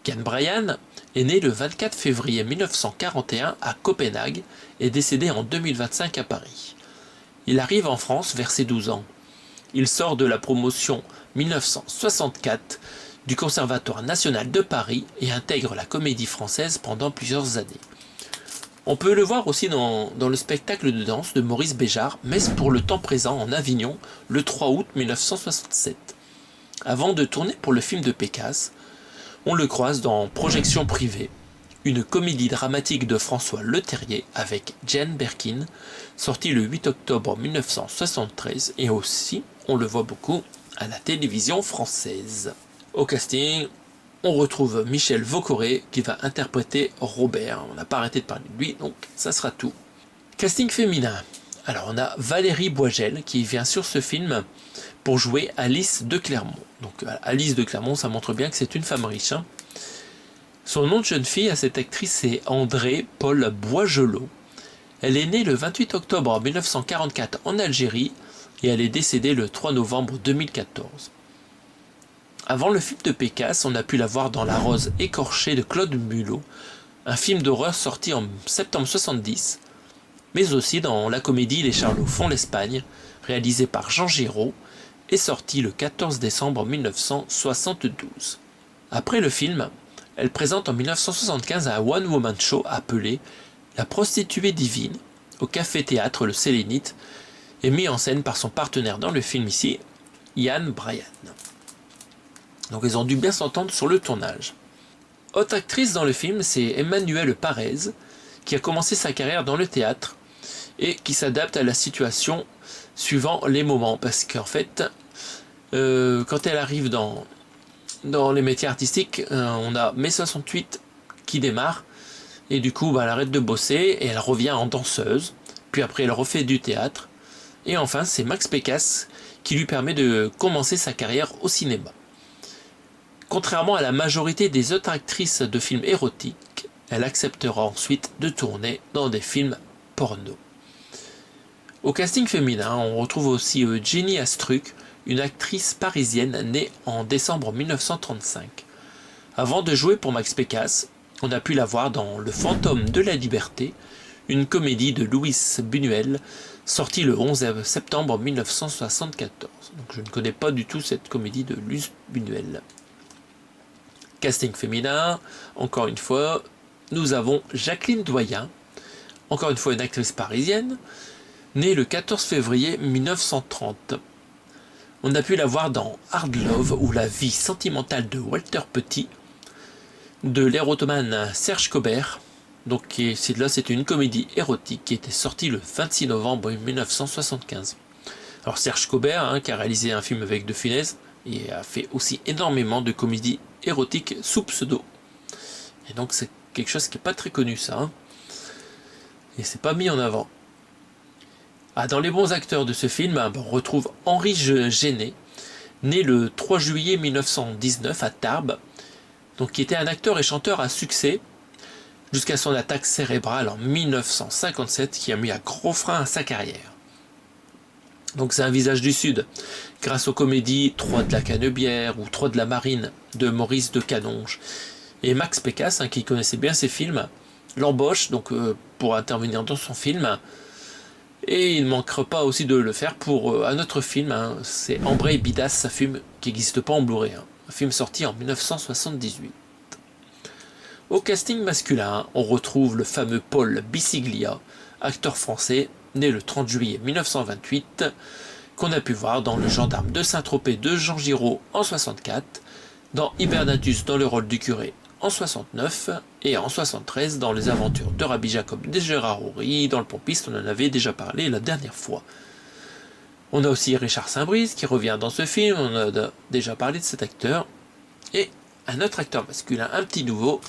Ian Bryan est né le 24 février 1941 à Copenhague et décédé en 2025 à Paris. Il arrive en France vers ses 12 ans. Il sort de la promotion 1964 du Conservatoire national de Paris et intègre la Comédie Française pendant plusieurs années. On peut le voir aussi dans le spectacle de danse de Maurice Béjart, Messe pour le temps présent en Avignon, le 3 août 1967. Avant de tourner pour le film de Pécasse, on le croise dans Projection privée, une comédie dramatique de François Leterrier avec Jane Birkin, sortie le 8 octobre 1973, et aussi, on le voit beaucoup, à la télévision française. Au casting, on retrouve Michel Vaucoré qui va interpréter Robert. On n'a pas arrêté de parler de lui, donc ça sera tout. Casting féminin. Alors on a Valérie Boisgel qui vient sur ce film pour jouer Alice de Clermont. Donc Alice de Clermont, ça montre bien que c'est une femme riche. Hein. Son nom de jeune fille à cette actrice, c'est André Paul Boisgelot. Elle est née le 28 octobre 1944 en Algérie et elle est décédée le 3 novembre 2014. Avant le film de Pécasse, on a pu la voir dans La Rose écorchée de Claude Mulot, un film d'horreur sorti en septembre 70, mais aussi dans la comédie Les Charlots font l'Espagne, réalisée par Jean Giraud, et sorti le 14 décembre 1972. Après le film, elle présente en 1975 un one-woman show appelé La prostituée divine au café-théâtre Le Sélénite et mis en scène par son partenaire dans le film ici, Yann Bryan. Donc ils ont dû bien s'entendre sur le tournage. Autre actrice dans le film, c'est Emmanuelle Parez, qui a commencé sa carrière dans le théâtre et qui s'adapte à la situation suivant les moments. Parce qu'en fait, quand elle arrive dans les métiers artistiques, on a Mai 68 qui démarre et du coup elle arrête de bosser et elle revient en danseuse, puis après elle refait du théâtre et enfin c'est Max Pécasse qui lui permet de commencer sa carrière au cinéma. Contrairement à la majorité des autres actrices de films érotiques, elle acceptera ensuite de tourner dans des films porno. Au casting féminin, on retrouve aussi Jenny Astruc, une actrice parisienne née en décembre 1935. Avant de jouer pour Max Pécasse, on a pu la voir dans Le Fantôme de la Liberté, une comédie de Louis Buñuel, sortie le 11 septembre 1974. Donc je ne connais pas du tout cette comédie de Louis Buñuel. Casting féminin, encore une fois, nous avons Jacqueline Doyen, encore une fois une actrice parisienne, née le 14 février 1930. On a pu la voir dans Hard Love ou La vie sentimentale de Walter Petit, de l'érotomane Serge Cobert. Donc là, c'était une comédie érotique qui était sortie le 26 novembre 1975. Alors Serge Cobert, qui a réalisé un film avec De Funès, et a fait aussi énormément de comédies érotiques sous pseudo. Et donc c'est quelque chose qui n'est pas très connu ça. Et c'est pas mis en avant. Dans les bons acteurs de ce film, on retrouve Henri Genet, né le 3 juillet 1919 à Tarbes, donc qui était un acteur et chanteur à succès, jusqu'à son attaque cérébrale en 1957 qui a mis un gros frein à sa carrière. Donc c'est un visage du Sud, grâce aux comédies 3 de la Canebière ou 3 de la Marine de Maurice de Canonge. Et Max Pécasse, qui connaissait bien ses films, l'embauche donc pour intervenir dans son film. Et il ne manquera pas aussi de le faire pour un autre film, c'est Ambré et Bidas, ça fume, qui n'existe pas en Blu-ray, un film sorti en 1978. Au casting masculin, on retrouve le fameux Paul Bissiglia, acteur français, né le 30 juillet 1928, qu'on a pu voir dans Le Gendarme de Saint-Tropez de Jean Giraud en 64, dans Hibernatus dans le rôle du curé en 69 et en 73 dans Les Aventures de Rabbi Jacob de Gérard Houry, dans Le Pompiste, on en avait déjà parlé la dernière fois. On a aussi Richard Saint-Brice qui revient dans ce film, on a déjà parlé de cet acteur, et un autre acteur masculin, un petit nouveau,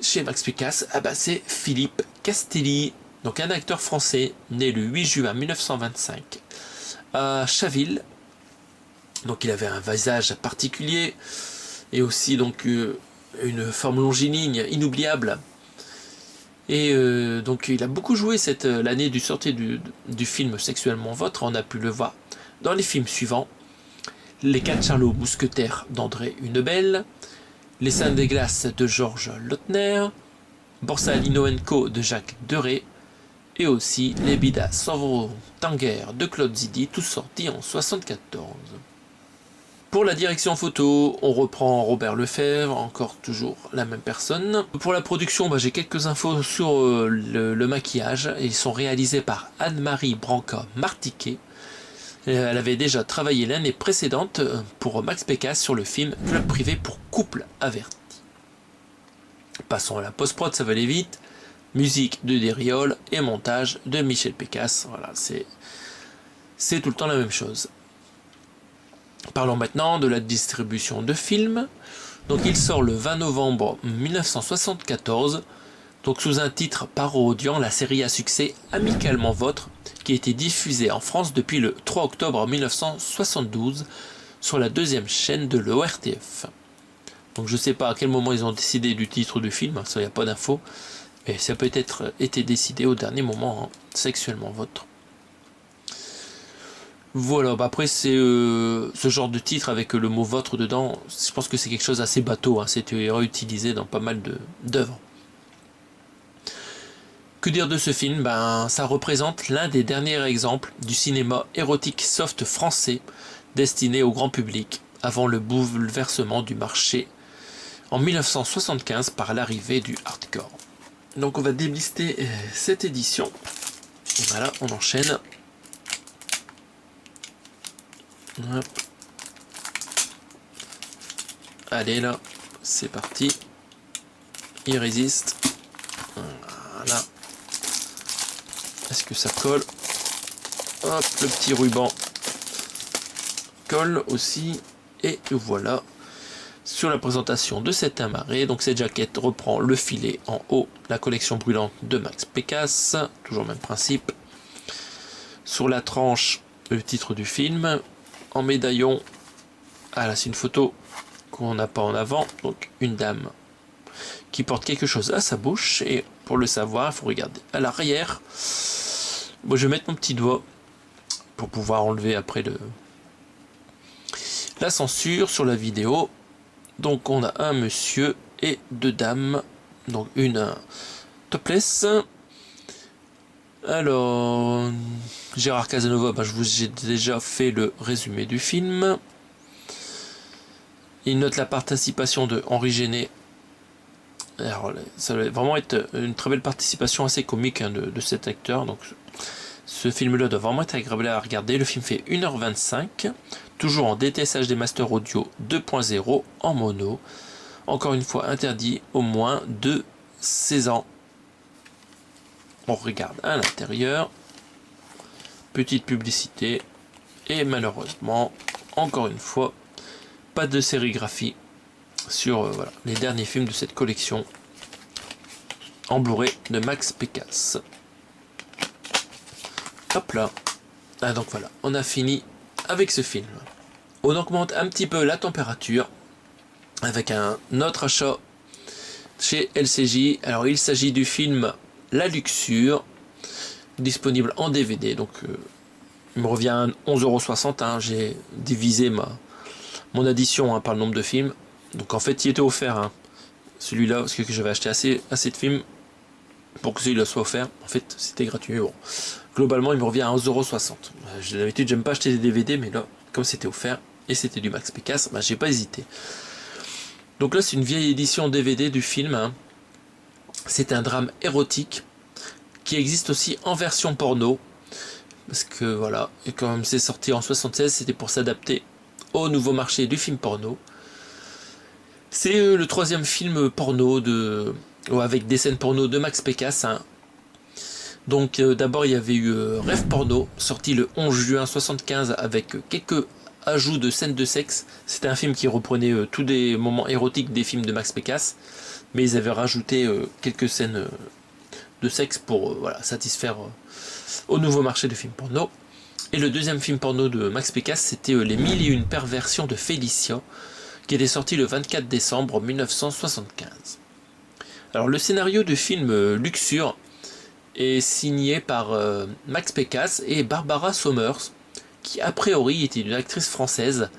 chez Max Pécasse, c'est Philippe Castelli, donc un acteur français né le 8 juin 1925 à Chaville. Donc il avait un visage particulier et aussi donc une forme longiligne inoubliable. Et donc il a beaucoup joué l'année du sortie du film Sexuellement Vôtre. On a pu le voir dans les films suivants: Les 4 Charlots Mousquetaires d'André Hunebelle, Les Seins des Glaces de Georges Lautner, Borsalino & Co de Jacques Deray, et aussi Les Bidas s'en en guerre de Claude Zidi, tous sortis en 1974. Pour la direction photo, on reprend Robert Lefebvre, encore toujours la même personne. Pour la production, j'ai quelques infos sur le maquillage. Ils sont réalisés par Anne-Marie Branca-Martiquet. Elle avait déjà travaillé l'année précédente pour Max Pécasse sur le film Club privé pour couple averti. Passons à la post-prod, ça va aller vite. Musique de Dériol et montage de Michel Pécasse. Voilà, c'est tout le temps la même chose. Parlons maintenant de la distribution de films. Donc il sort le 20 novembre 1974, donc sous un titre parodiant la série à succès Amicalement Vôtre, qui a été diffusée en France depuis le 3 octobre 1972 sur la deuxième chaîne de l'ORTF. Donc je ne sais pas à quel moment ils ont décidé du titre du film, ça il n'y a pas d'infos, mais ça peut être été décidé au dernier moment, hein, Sexuellement Vôtre. Voilà, bah après c'est ce genre de titre avec le mot vôtre dedans, je pense que c'est quelque chose d'assez bateau, hein, c'était réutilisé dans pas mal d'œuvres. Que dire de ce film? Ben, ça représente l'un des derniers exemples du cinéma érotique soft français destiné au grand public avant le bouleversement du marché en 1975 par l'arrivée du hardcore. Donc on va délister cette édition. Voilà, on enchaîne. Hop. Allez là, c'est parti. Il résiste. Voilà. Est-ce que ça colle? Hop, le petit ruban colle aussi. Et voilà. Sur la présentation de cet amarré, donc cette jaquette reprend le filet en haut, la collection brûlante de Max Pécasse, toujours le même principe. Sur la tranche, le titre du film. En médaillon, ah là c'est une photo qu'on n'a pas en avant, donc une dame qui porte quelque chose à sa bouche, et pour le savoir, il faut regarder à l'arrière. Bon, je vais mettre mon petit doigt pour pouvoir enlever après la censure sur la vidéo. Donc on a un monsieur et deux dames, donc une topless. Alors, Gérard Casanova, ben, je vous ai déjà fait le résumé du film. Il note la participation de Henri Genet. Alors, ça va vraiment être une très belle participation assez comique, hein, de cet acteur. Donc, ce film-là doit vraiment être agréable à regarder. Le film fait 1h25, toujours en DTSH des Master Audio 2.0 en mono. Encore une fois, interdit au moins de 16 ans. On regarde à l'intérieur. Petite publicité. Et malheureusement, encore une fois, pas de sérigraphie sur voilà, les derniers films de cette collection en Blu-ray de Max Pécasse. Hop là. Ah, donc voilà, on a fini avec ce film. On augmente un petit peu la température avec un autre achat chez LCJ. Alors il s'agit du film La Luxure, disponible en DVD. Donc il me revient à 11,60 €. Hein. J'ai divisé mon addition, hein, par le nombre de films. Donc en fait il était offert, hein, celui-là, parce que j'avais acheté assez de films pour que celui-là soit offert. En fait c'était gratuit. Bon. Globalement il me revient à 11,60 €. D'habitude j'aime pas acheter des DVD, mais là comme c'était offert et c'était du Max Pécasse, j'ai pas hésité. Donc là c'est une vieille édition DVD du film, hein. C'est un drame érotique qui existe aussi en version porno, parce que voilà, et comme c'est sorti en 76, c'était pour s'adapter au nouveau marché du film porno. C'est le troisième film porno avec des scènes porno de Max Pécasse, hein. Donc d'abord il y avait eu Rêve porno, sorti le 11 juin 75 avec quelques ajouts de scènes de sexe. C'était un film qui reprenait tous des moments érotiques des films de Max Pécasse, mais ils avaient rajouté quelques scènes de sexe pour voilà, satisfaire au nouveau marché de films porno. Et le deuxième film porno de Max Pécasse, c'était Les 1001 perversions de Félicia, qui était sorti le 24 décembre 1975. Alors le scénario du film Luxure est signé par Max Pécasse et Barbara Sommers, qui a priori était une actrice française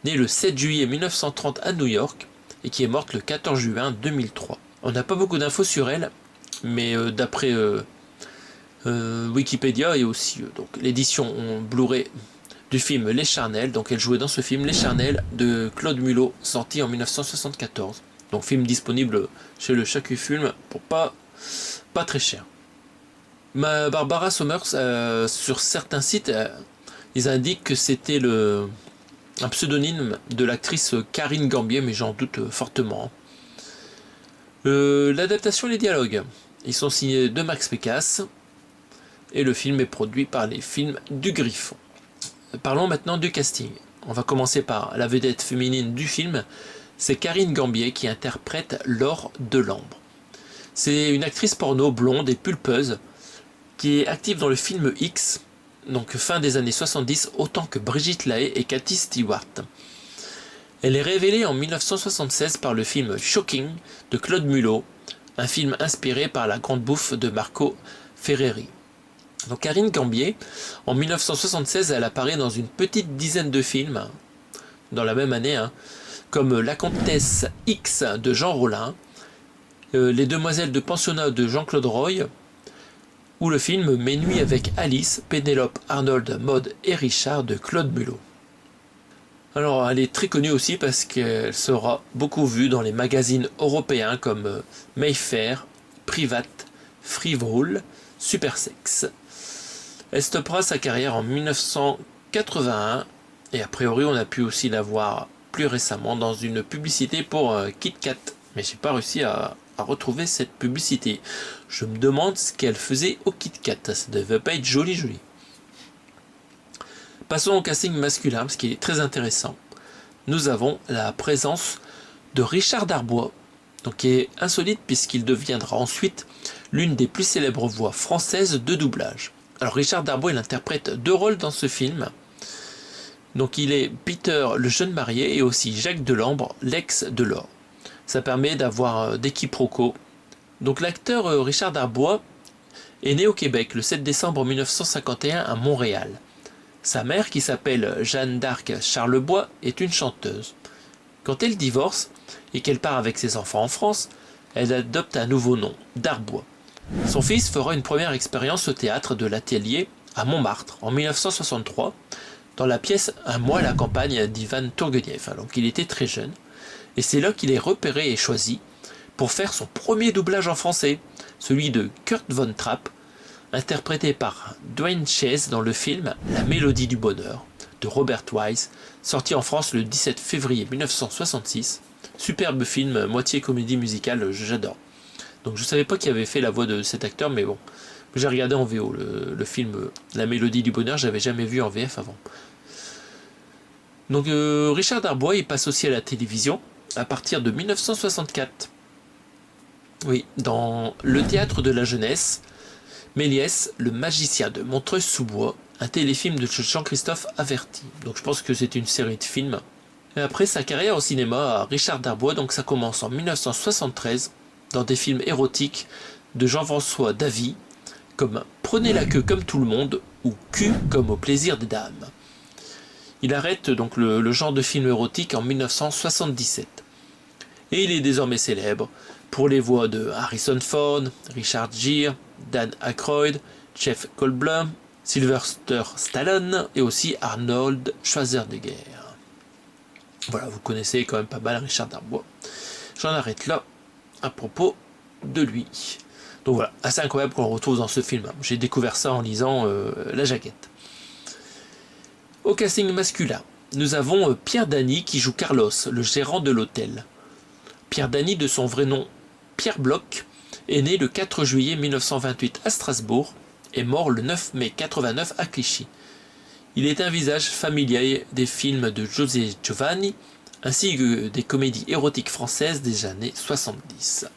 née le 7 juillet 1930 à New York et qui est morte le 14 juin 2003. On n'a pas beaucoup d'infos sur elle, mais d'après Wikipédia et aussi donc l'édition Blu-ray du film Les Charnels, donc elle jouait dans ce film Les Charnels de Claude Mulot, sorti en 1974. Donc film disponible chez le Chacufilm pour pas très cher. Barbara Sommers, sur certains sites, ils indiquent que c'était un pseudonyme de l'actrice Karine Gambier, mais j'en doute fortement. L'adaptation et les dialogues, ils sont signés de Max Pécasse, et le film est produit par les films du Griffon. Parlons maintenant du casting. On va commencer par la vedette féminine du film, c'est Karine Gambier qui interprète Laure Delambre. C'est une actrice porno blonde et pulpeuse qui est active dans le film X, donc fin des années 70, autant que Brigitte Lahaie et Cathy Stewart. Elle est révélée en 1976 par le film Shocking de Claude Mulhouse, un film inspiré par La Grande Bouffe de Marco Ferreri. Donc Karine Gambier, en 1976, elle apparaît dans une petite dizaine de films, dans la même année, comme La Comtesse X de Jean Rollin, Les Demoiselles de Pensionnat de Jean-Claude Roy, ou le film Mes nuits avec Alice, Pénélope, Arnold, Maud et Richard de Claude Mulhouse. Alors elle est très connue aussi parce qu'elle sera beaucoup vue dans les magazines européens comme Mayfair, Private, Frivole, Supersex. Elle stoppera sa carrière en 1981 et a priori on a pu aussi la voir plus récemment dans une publicité pour Kit Kat, mais j'ai pas réussi à retrouver cette publicité. Je me demande ce qu'elle faisait au Kit Kat, ça devait pas être joli. Passons au casting masculin, ce qui est très intéressant. Nous avons la présence de Richard Darbois, donc qui est insolite puisqu'il deviendra ensuite l'une des plus célèbres voix françaises de doublage. Alors Richard Darbois, il interprète 2 rôles dans ce film. Donc il est Peter, le jeune marié, et aussi Jacques Delambre, l'ex de Laure. Ça permet d'avoir des quiproquos. Donc l'acteur Richard Darbois est né au Québec le 7 décembre 1951 à Montréal. Sa mère, qui s'appelle Jeanne d'Arc Charlebois, est une chanteuse. Quand elle divorce et qu'elle part avec ses enfants en France, elle adopte un nouveau nom, Darbois. Son fils fera une première expérience au théâtre de l'Atelier à Montmartre en 1963 dans la pièce Un mois à la campagne d'Ivan Tourguenieff. Donc il était très jeune et c'est là qu'il est repéré et choisi pour faire son premier doublage en français, celui de Kurt Von Trapp, interprété par Dwayne Chase dans le film La Mélodie du Bonheur de Robert Wise, sorti en France le 17 février 1966. Superbe film, moitié comédie musicale, j'adore. Donc je savais pas qui avait fait la voix de cet acteur, mais bon, j'ai regardé en VO le film La Mélodie du Bonheur, j'avais jamais vu en VF avant. Donc Richard Darbois, il passe aussi à la télévision à partir de 1964. Oui, dans Le Théâtre de la Jeunesse, Méliès, le magicien de Montreuil-sous-Bois, un téléfilm de Jean-Christophe Averty. Donc je pense que c'est une série de films. Et après sa carrière au cinéma, Richard Darbois, donc ça commence en 1973 dans des films érotiques de Jean-François Davy, comme Prenez la queue comme tout le monde ou Cul comme au plaisir des dames. Il arrête donc le genre de film érotique en 1977. Et il est désormais célèbre pour les voix de Harrison Ford, Richard Gere, Dan Aykroyd, Jeff Goldblum, Sylvester Stallone et aussi Arnold Schwarzenegger. Voilà, vous connaissez quand même pas mal Richard Darbois. J'en arrête là à propos de lui. Donc voilà, assez incroyable qu'on le retrouve dans ce film. J'ai découvert ça en lisant la jaquette. Au casting masculin, nous avons Pierre Dany qui joue Carlos, le gérant de l'hôtel. Pierre Dany, de son vrai nom Pierre Bloch, est né le 4 juillet 1928 à Strasbourg et mort le 9 mai 89 à Clichy. Il est un visage familier des films de José Giovanni ainsi que des comédies érotiques françaises des années 70.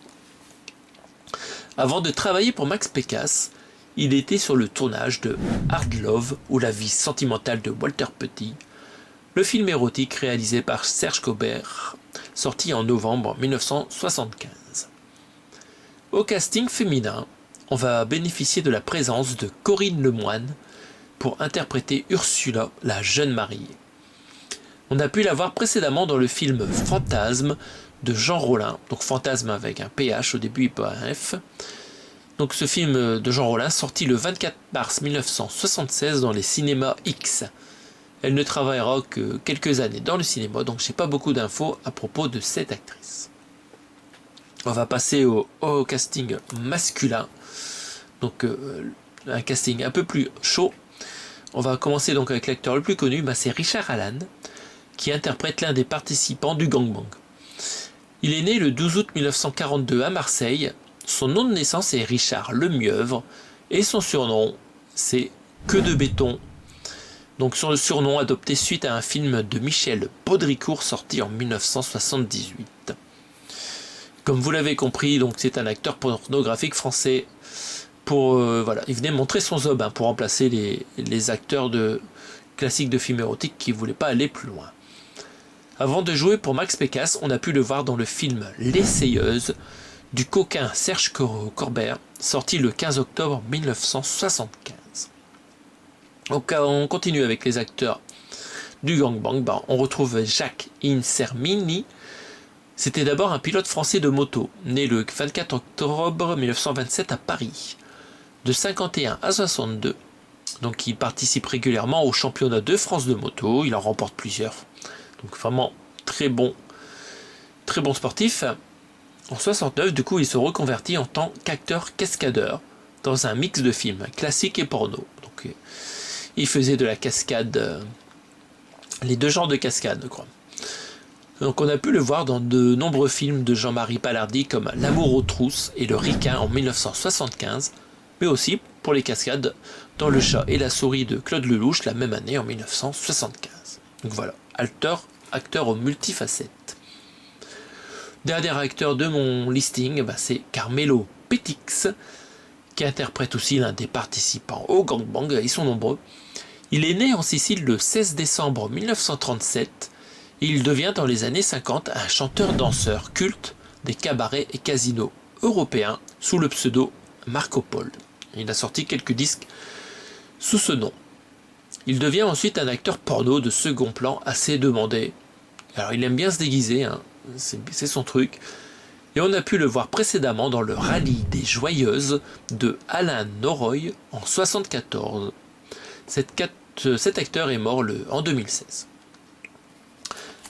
Avant de travailler pour Max Pécasse, il était sur le tournage de Hard Love ou la vie sentimentale de Walter Petit, le film érotique réalisé par Serge Cobert, sorti en novembre 1975. Au casting féminin, on va bénéficier de la présence de Corinne Lemoine pour interpréter Ursula, la jeune mariée. On a pu la voir précédemment dans le film Fantasme de Jean Rollin, donc Fantasme avec un PH au début et pas un F. Donc ce film de Jean Rollin sorti le 24 mars 1976 dans les cinémas X. Elle ne travaillera que quelques années dans le cinéma, donc j'ai pas beaucoup d'infos à propos de cette actrice. On va passer au casting masculin, donc un casting un peu plus chaud. On va commencer donc avec l'acteur le plus connu, c'est Richard Allan, qui interprète l'un des participants du gangbang. Il est né le 12 août 1942 à Marseille. Son nom de naissance est Richard Lemieuvre et son surnom c'est Queue de béton. donc sur le surnom adopté suite à un film de Michel Baudricourt sorti en 1978. Comme vous l'avez compris, donc c'est un acteur pornographique français. Voilà, il venait montrer son zob pour remplacer les acteurs classiques de films érotiques qui ne voulaient pas aller plus loin. Avant de jouer pour Max Pécasse, on a pu le voir dans le film L'Essayeuse du coquin Serge Corbert, sorti le 15 octobre 1975. Donc on continue avec les acteurs du gangbang. On retrouve Jacques Insermini. C'était d'abord un pilote français de moto, né le 24 octobre 1927 à Paris. De 51 à 62, donc il participe régulièrement au championnat de France de moto, il en remporte plusieurs. Donc vraiment très bon sportif. En 69, du coup, il se reconvertit en tant qu'acteur cascadeur dans un mix de films classiques et porno. Donc il faisait de la cascade, les deux genres de cascade, je crois. Donc on a pu le voir dans de nombreux films de Jean-Marie Palardy comme L'amour aux trousses et Le Ricain en 1975, mais aussi pour les cascades dans Le Chat et la souris de Claude Lelouch la même année en 1975. Donc voilà, acteur aux multifacettes. Dernier acteur de mon listing, c'est Carmelo Petix, qui interprète aussi l'un des participants au gangbang, ils sont nombreux. Il est né en Sicile le 16 décembre 1937 et il devient dans les années 50 un chanteur-danseur culte des cabarets et casinos européens sous le pseudo Marco Polo. Il a sorti quelques disques sous ce nom. Il devient ensuite un acteur porno de second plan assez demandé. Alors il aime bien se déguiser, c'est son truc. Et on a pu le voir précédemment dans le Rallye des Joyeuses de Alain Noroy en 1974. Cet acteur est mort en 2016.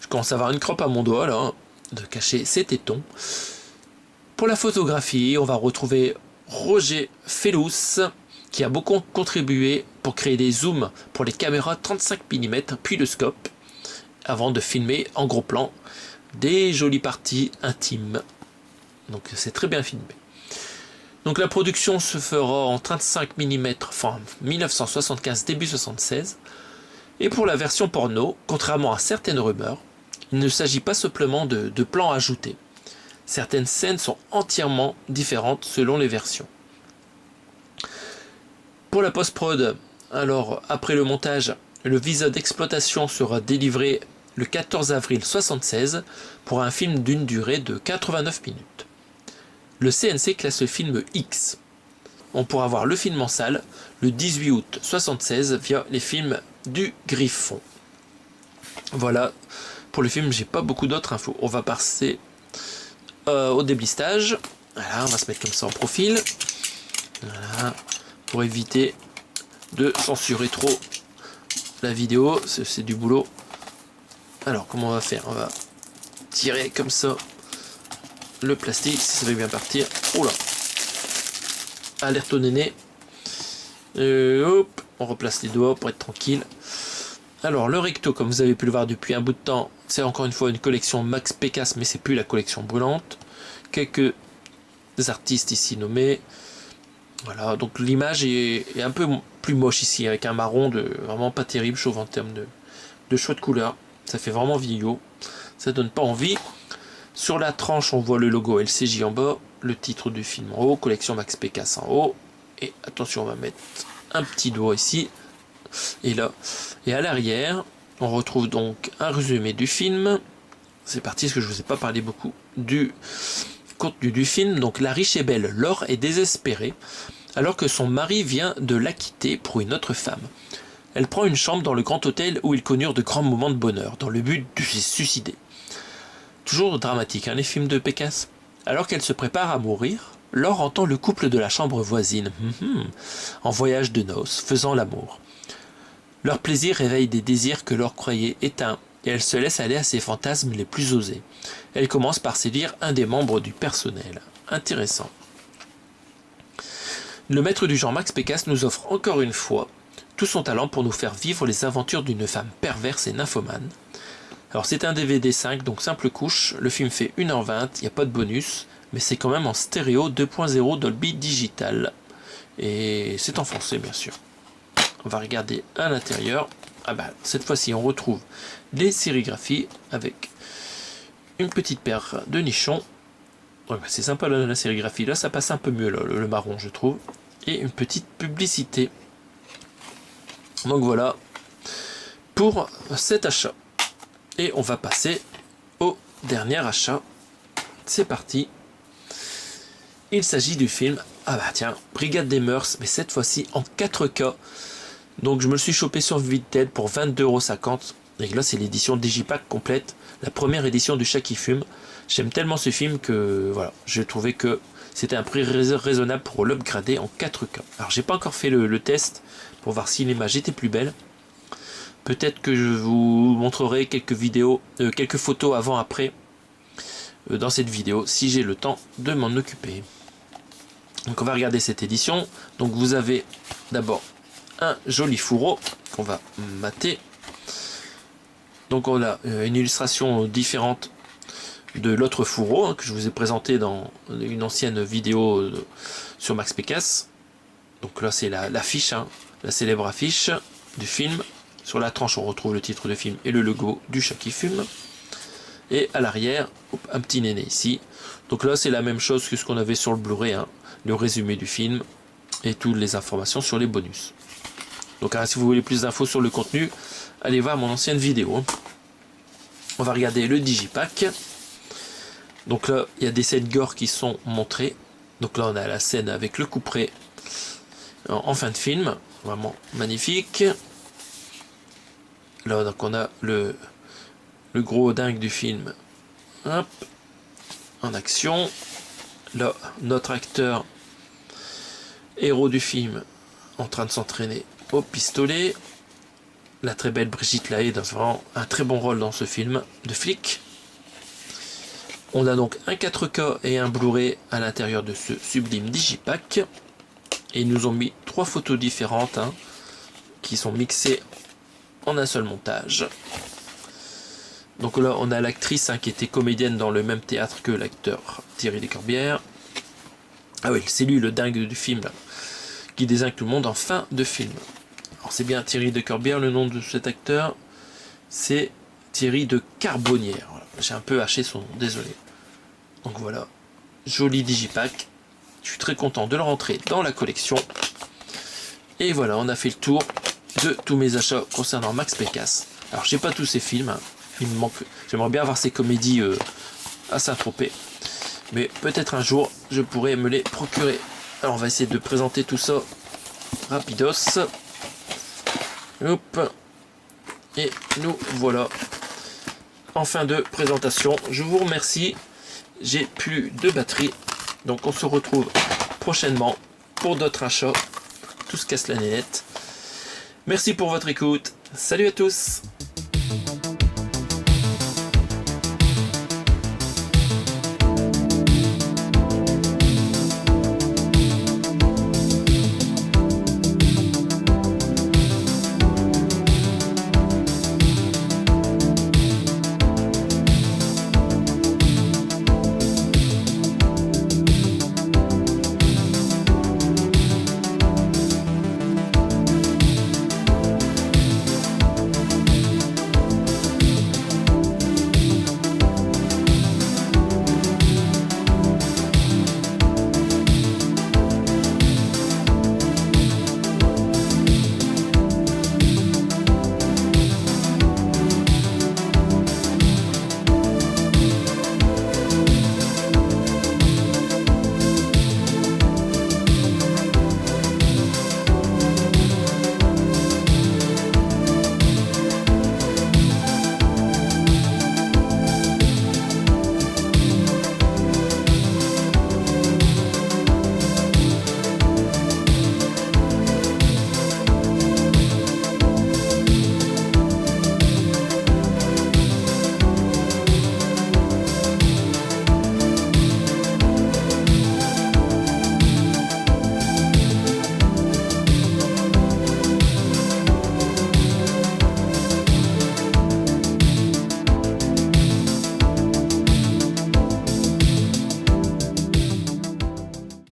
Je commence à avoir une crampe à mon doigt là, de cacher ses tétons. Pour la photographie, on va retrouver Roger Fellous, qui a beaucoup contribué pour créer des zooms pour les caméras 35 mm puis le scope, avant de filmer en gros plan des jolies parties intimes. Donc c'est très bien filmé. Donc la production se fera en 35 mm fin 1975 début 76. Et pour la version porno, contrairement à certaines rumeurs, il ne s'agit pas simplement de plans ajoutés. Certaines scènes sont entièrement différentes selon les versions. Pour la post-prod, alors après le montage, le visa d'exploitation sera délivré le 14 avril 1976 pour un film d'une durée de 89 minutes. Le CNC classe le film X. On pourra voir le film en salle le 18 août 1976 via les films du Griffon. Voilà, pour le film, j'ai pas beaucoup d'autres infos. On va passer au déblistage. Voilà, on va se mettre comme ça en profil. Voilà, pour éviter de censurer trop la vidéo, c'est du boulot. Alors, comment on va faire? On va tirer comme ça le plastique, si ça veut bien partir. Oula! Alerte au néné. Hop, on replace les doigts pour être tranquille. Alors, le recto, comme vous avez pu le voir depuis un bout de temps, c'est encore une fois une collection Max Pécasse, mais c'est plus la collection brûlante. Quelques artistes ici nommés. Voilà, donc l'image est un peu plus moche ici, avec un marron vraiment pas terrible, je trouve, en termes de choix de couleur. Ça fait vraiment vieillot, ça donne pas envie. Sur la tranche, on voit le logo LCJ en bas, le titre du film en haut, collection Max Pécasse en haut. Et attention, on va mettre un petit doigt ici et là. Et à l'arrière, on retrouve donc un résumé du film. C'est parti, parce que je ne vous ai pas parlé beaucoup du contenu du film. Donc la riche et belle Laure est désespérée alors que son mari vient de la quitter pour une autre femme. Elle prend une chambre dans le grand hôtel où ils connurent de grands moments de bonheur, dans le but de se suicider. Toujours dramatique, les films de Pécasse. Alors qu'elle se prépare à mourir, Laure entend le couple de la chambre voisine, en voyage de noces, faisant l'amour. Leur plaisir réveille des désirs que Laure croyait éteints, et elle se laisse aller à ses fantasmes les plus osés. Elle commence par séduire un des membres du personnel. Intéressant. Le maître du genre Max Pécasse nous offre encore une fois tout son talent pour nous faire vivre les aventures d'une femme perverse et nymphomane. Alors c'est un DVD 5, donc simple couche, le film fait 1h20, il n'y a pas de bonus, mais c'est quand même en stéréo 2.0 Dolby Digital. Et c'est en français bien sûr. On va regarder à l'intérieur. Ah bah, cette fois-ci, on retrouve les sérigraphies avec une petite paire de nichons. Ouais, bah, c'est sympa la sérigraphie. Là, ça passe un peu mieux, le marron, je trouve. Et une petite publicité. Donc voilà pour cet achat. Et on va passer au dernier achat. C'est parti. Il s'agit du film, ah bah tiens, Brigade des Mœurs, mais cette fois-ci en 4K. Donc je me le suis chopé sur Vinted pour 22,50 €. Et là c'est l'édition Digipack complète, la première édition du Chat qui fume. J'aime tellement ce film que voilà, j'ai trouvé que c'était un prix raisonnable pour l'upgrader en 4K. Alors j'ai pas encore fait le test pour voir si l'image était plus belle. Peut-être que je vous montrerai quelques vidéos, quelques photos avant-après dans cette vidéo si j'ai le temps de m'en occuper. Donc on va regarder cette édition. Donc vous avez d'abord un joli fourreau qu'on va mater. Donc on a une illustration différente de l'autre fourreau hein, que je vous ai présenté dans une ancienne vidéo sur Max Pécasse. Donc là c'est l'affiche, hein, la célèbre affiche du film. Sur la tranche on retrouve le titre de film et le logo du Chat qui fume. Et à l'arrière, un petit néné ici. Donc là c'est la même chose que ce qu'on avait sur le Blu-ray, hein, le résumé du film et toutes les informations sur les bonus. Donc si vous voulez plus d'infos sur le contenu, allez voir mon ancienne vidéo. Hein. On va regarder le Digipack. Donc là, il y a des scènes gore qui sont montrées. Donc là, on a la scène avec le couperet en fin de film. Vraiment magnifique. Là, donc on a le gros dingue du film. Hop, en action. Là, notre acteur, héros du film, en train de s'entraîner au pistolet. La très belle Brigitte Lahaie dans vraiment un très bon rôle dans ce film de flic. On a donc un 4K et un Blu-ray à l'intérieur de ce sublime Digipack. Et ils nous ont mis 3 photos différentes hein, qui sont mixées en un seul montage. Donc là, on a l'actrice hein, qui était comédienne dans le même théâtre que l'acteur Thierry Descorbières. Ah oui, c'est lui le dingue du film là, qui désigne tout le monde en fin de film. Alors c'est bien Thierry Descorbières, le nom de cet acteur, c'est Thierry de Carbonnière. Voilà. J'ai un peu haché son nom, désolé. Donc voilà, joli Digipack. Je suis très content de le rentrer dans la collection. Et voilà, on a fait le tour de tous mes achats concernant Max Pécasse. Alors j'ai pas tous ces films, hein. Il me manque. J'aimerais bien avoir ces comédies à Saint-Tropez. Mais peut-être un jour, je pourrais me les procurer. Alors on va essayer de présenter tout ça rapidos. Hop. Et nous voilà en fin de présentation. Je vous remercie. J'ai plus de batterie. Donc on se retrouve prochainement pour d'autres achats. Tout se casse la nénette. Merci pour votre écoute. Salut à tous.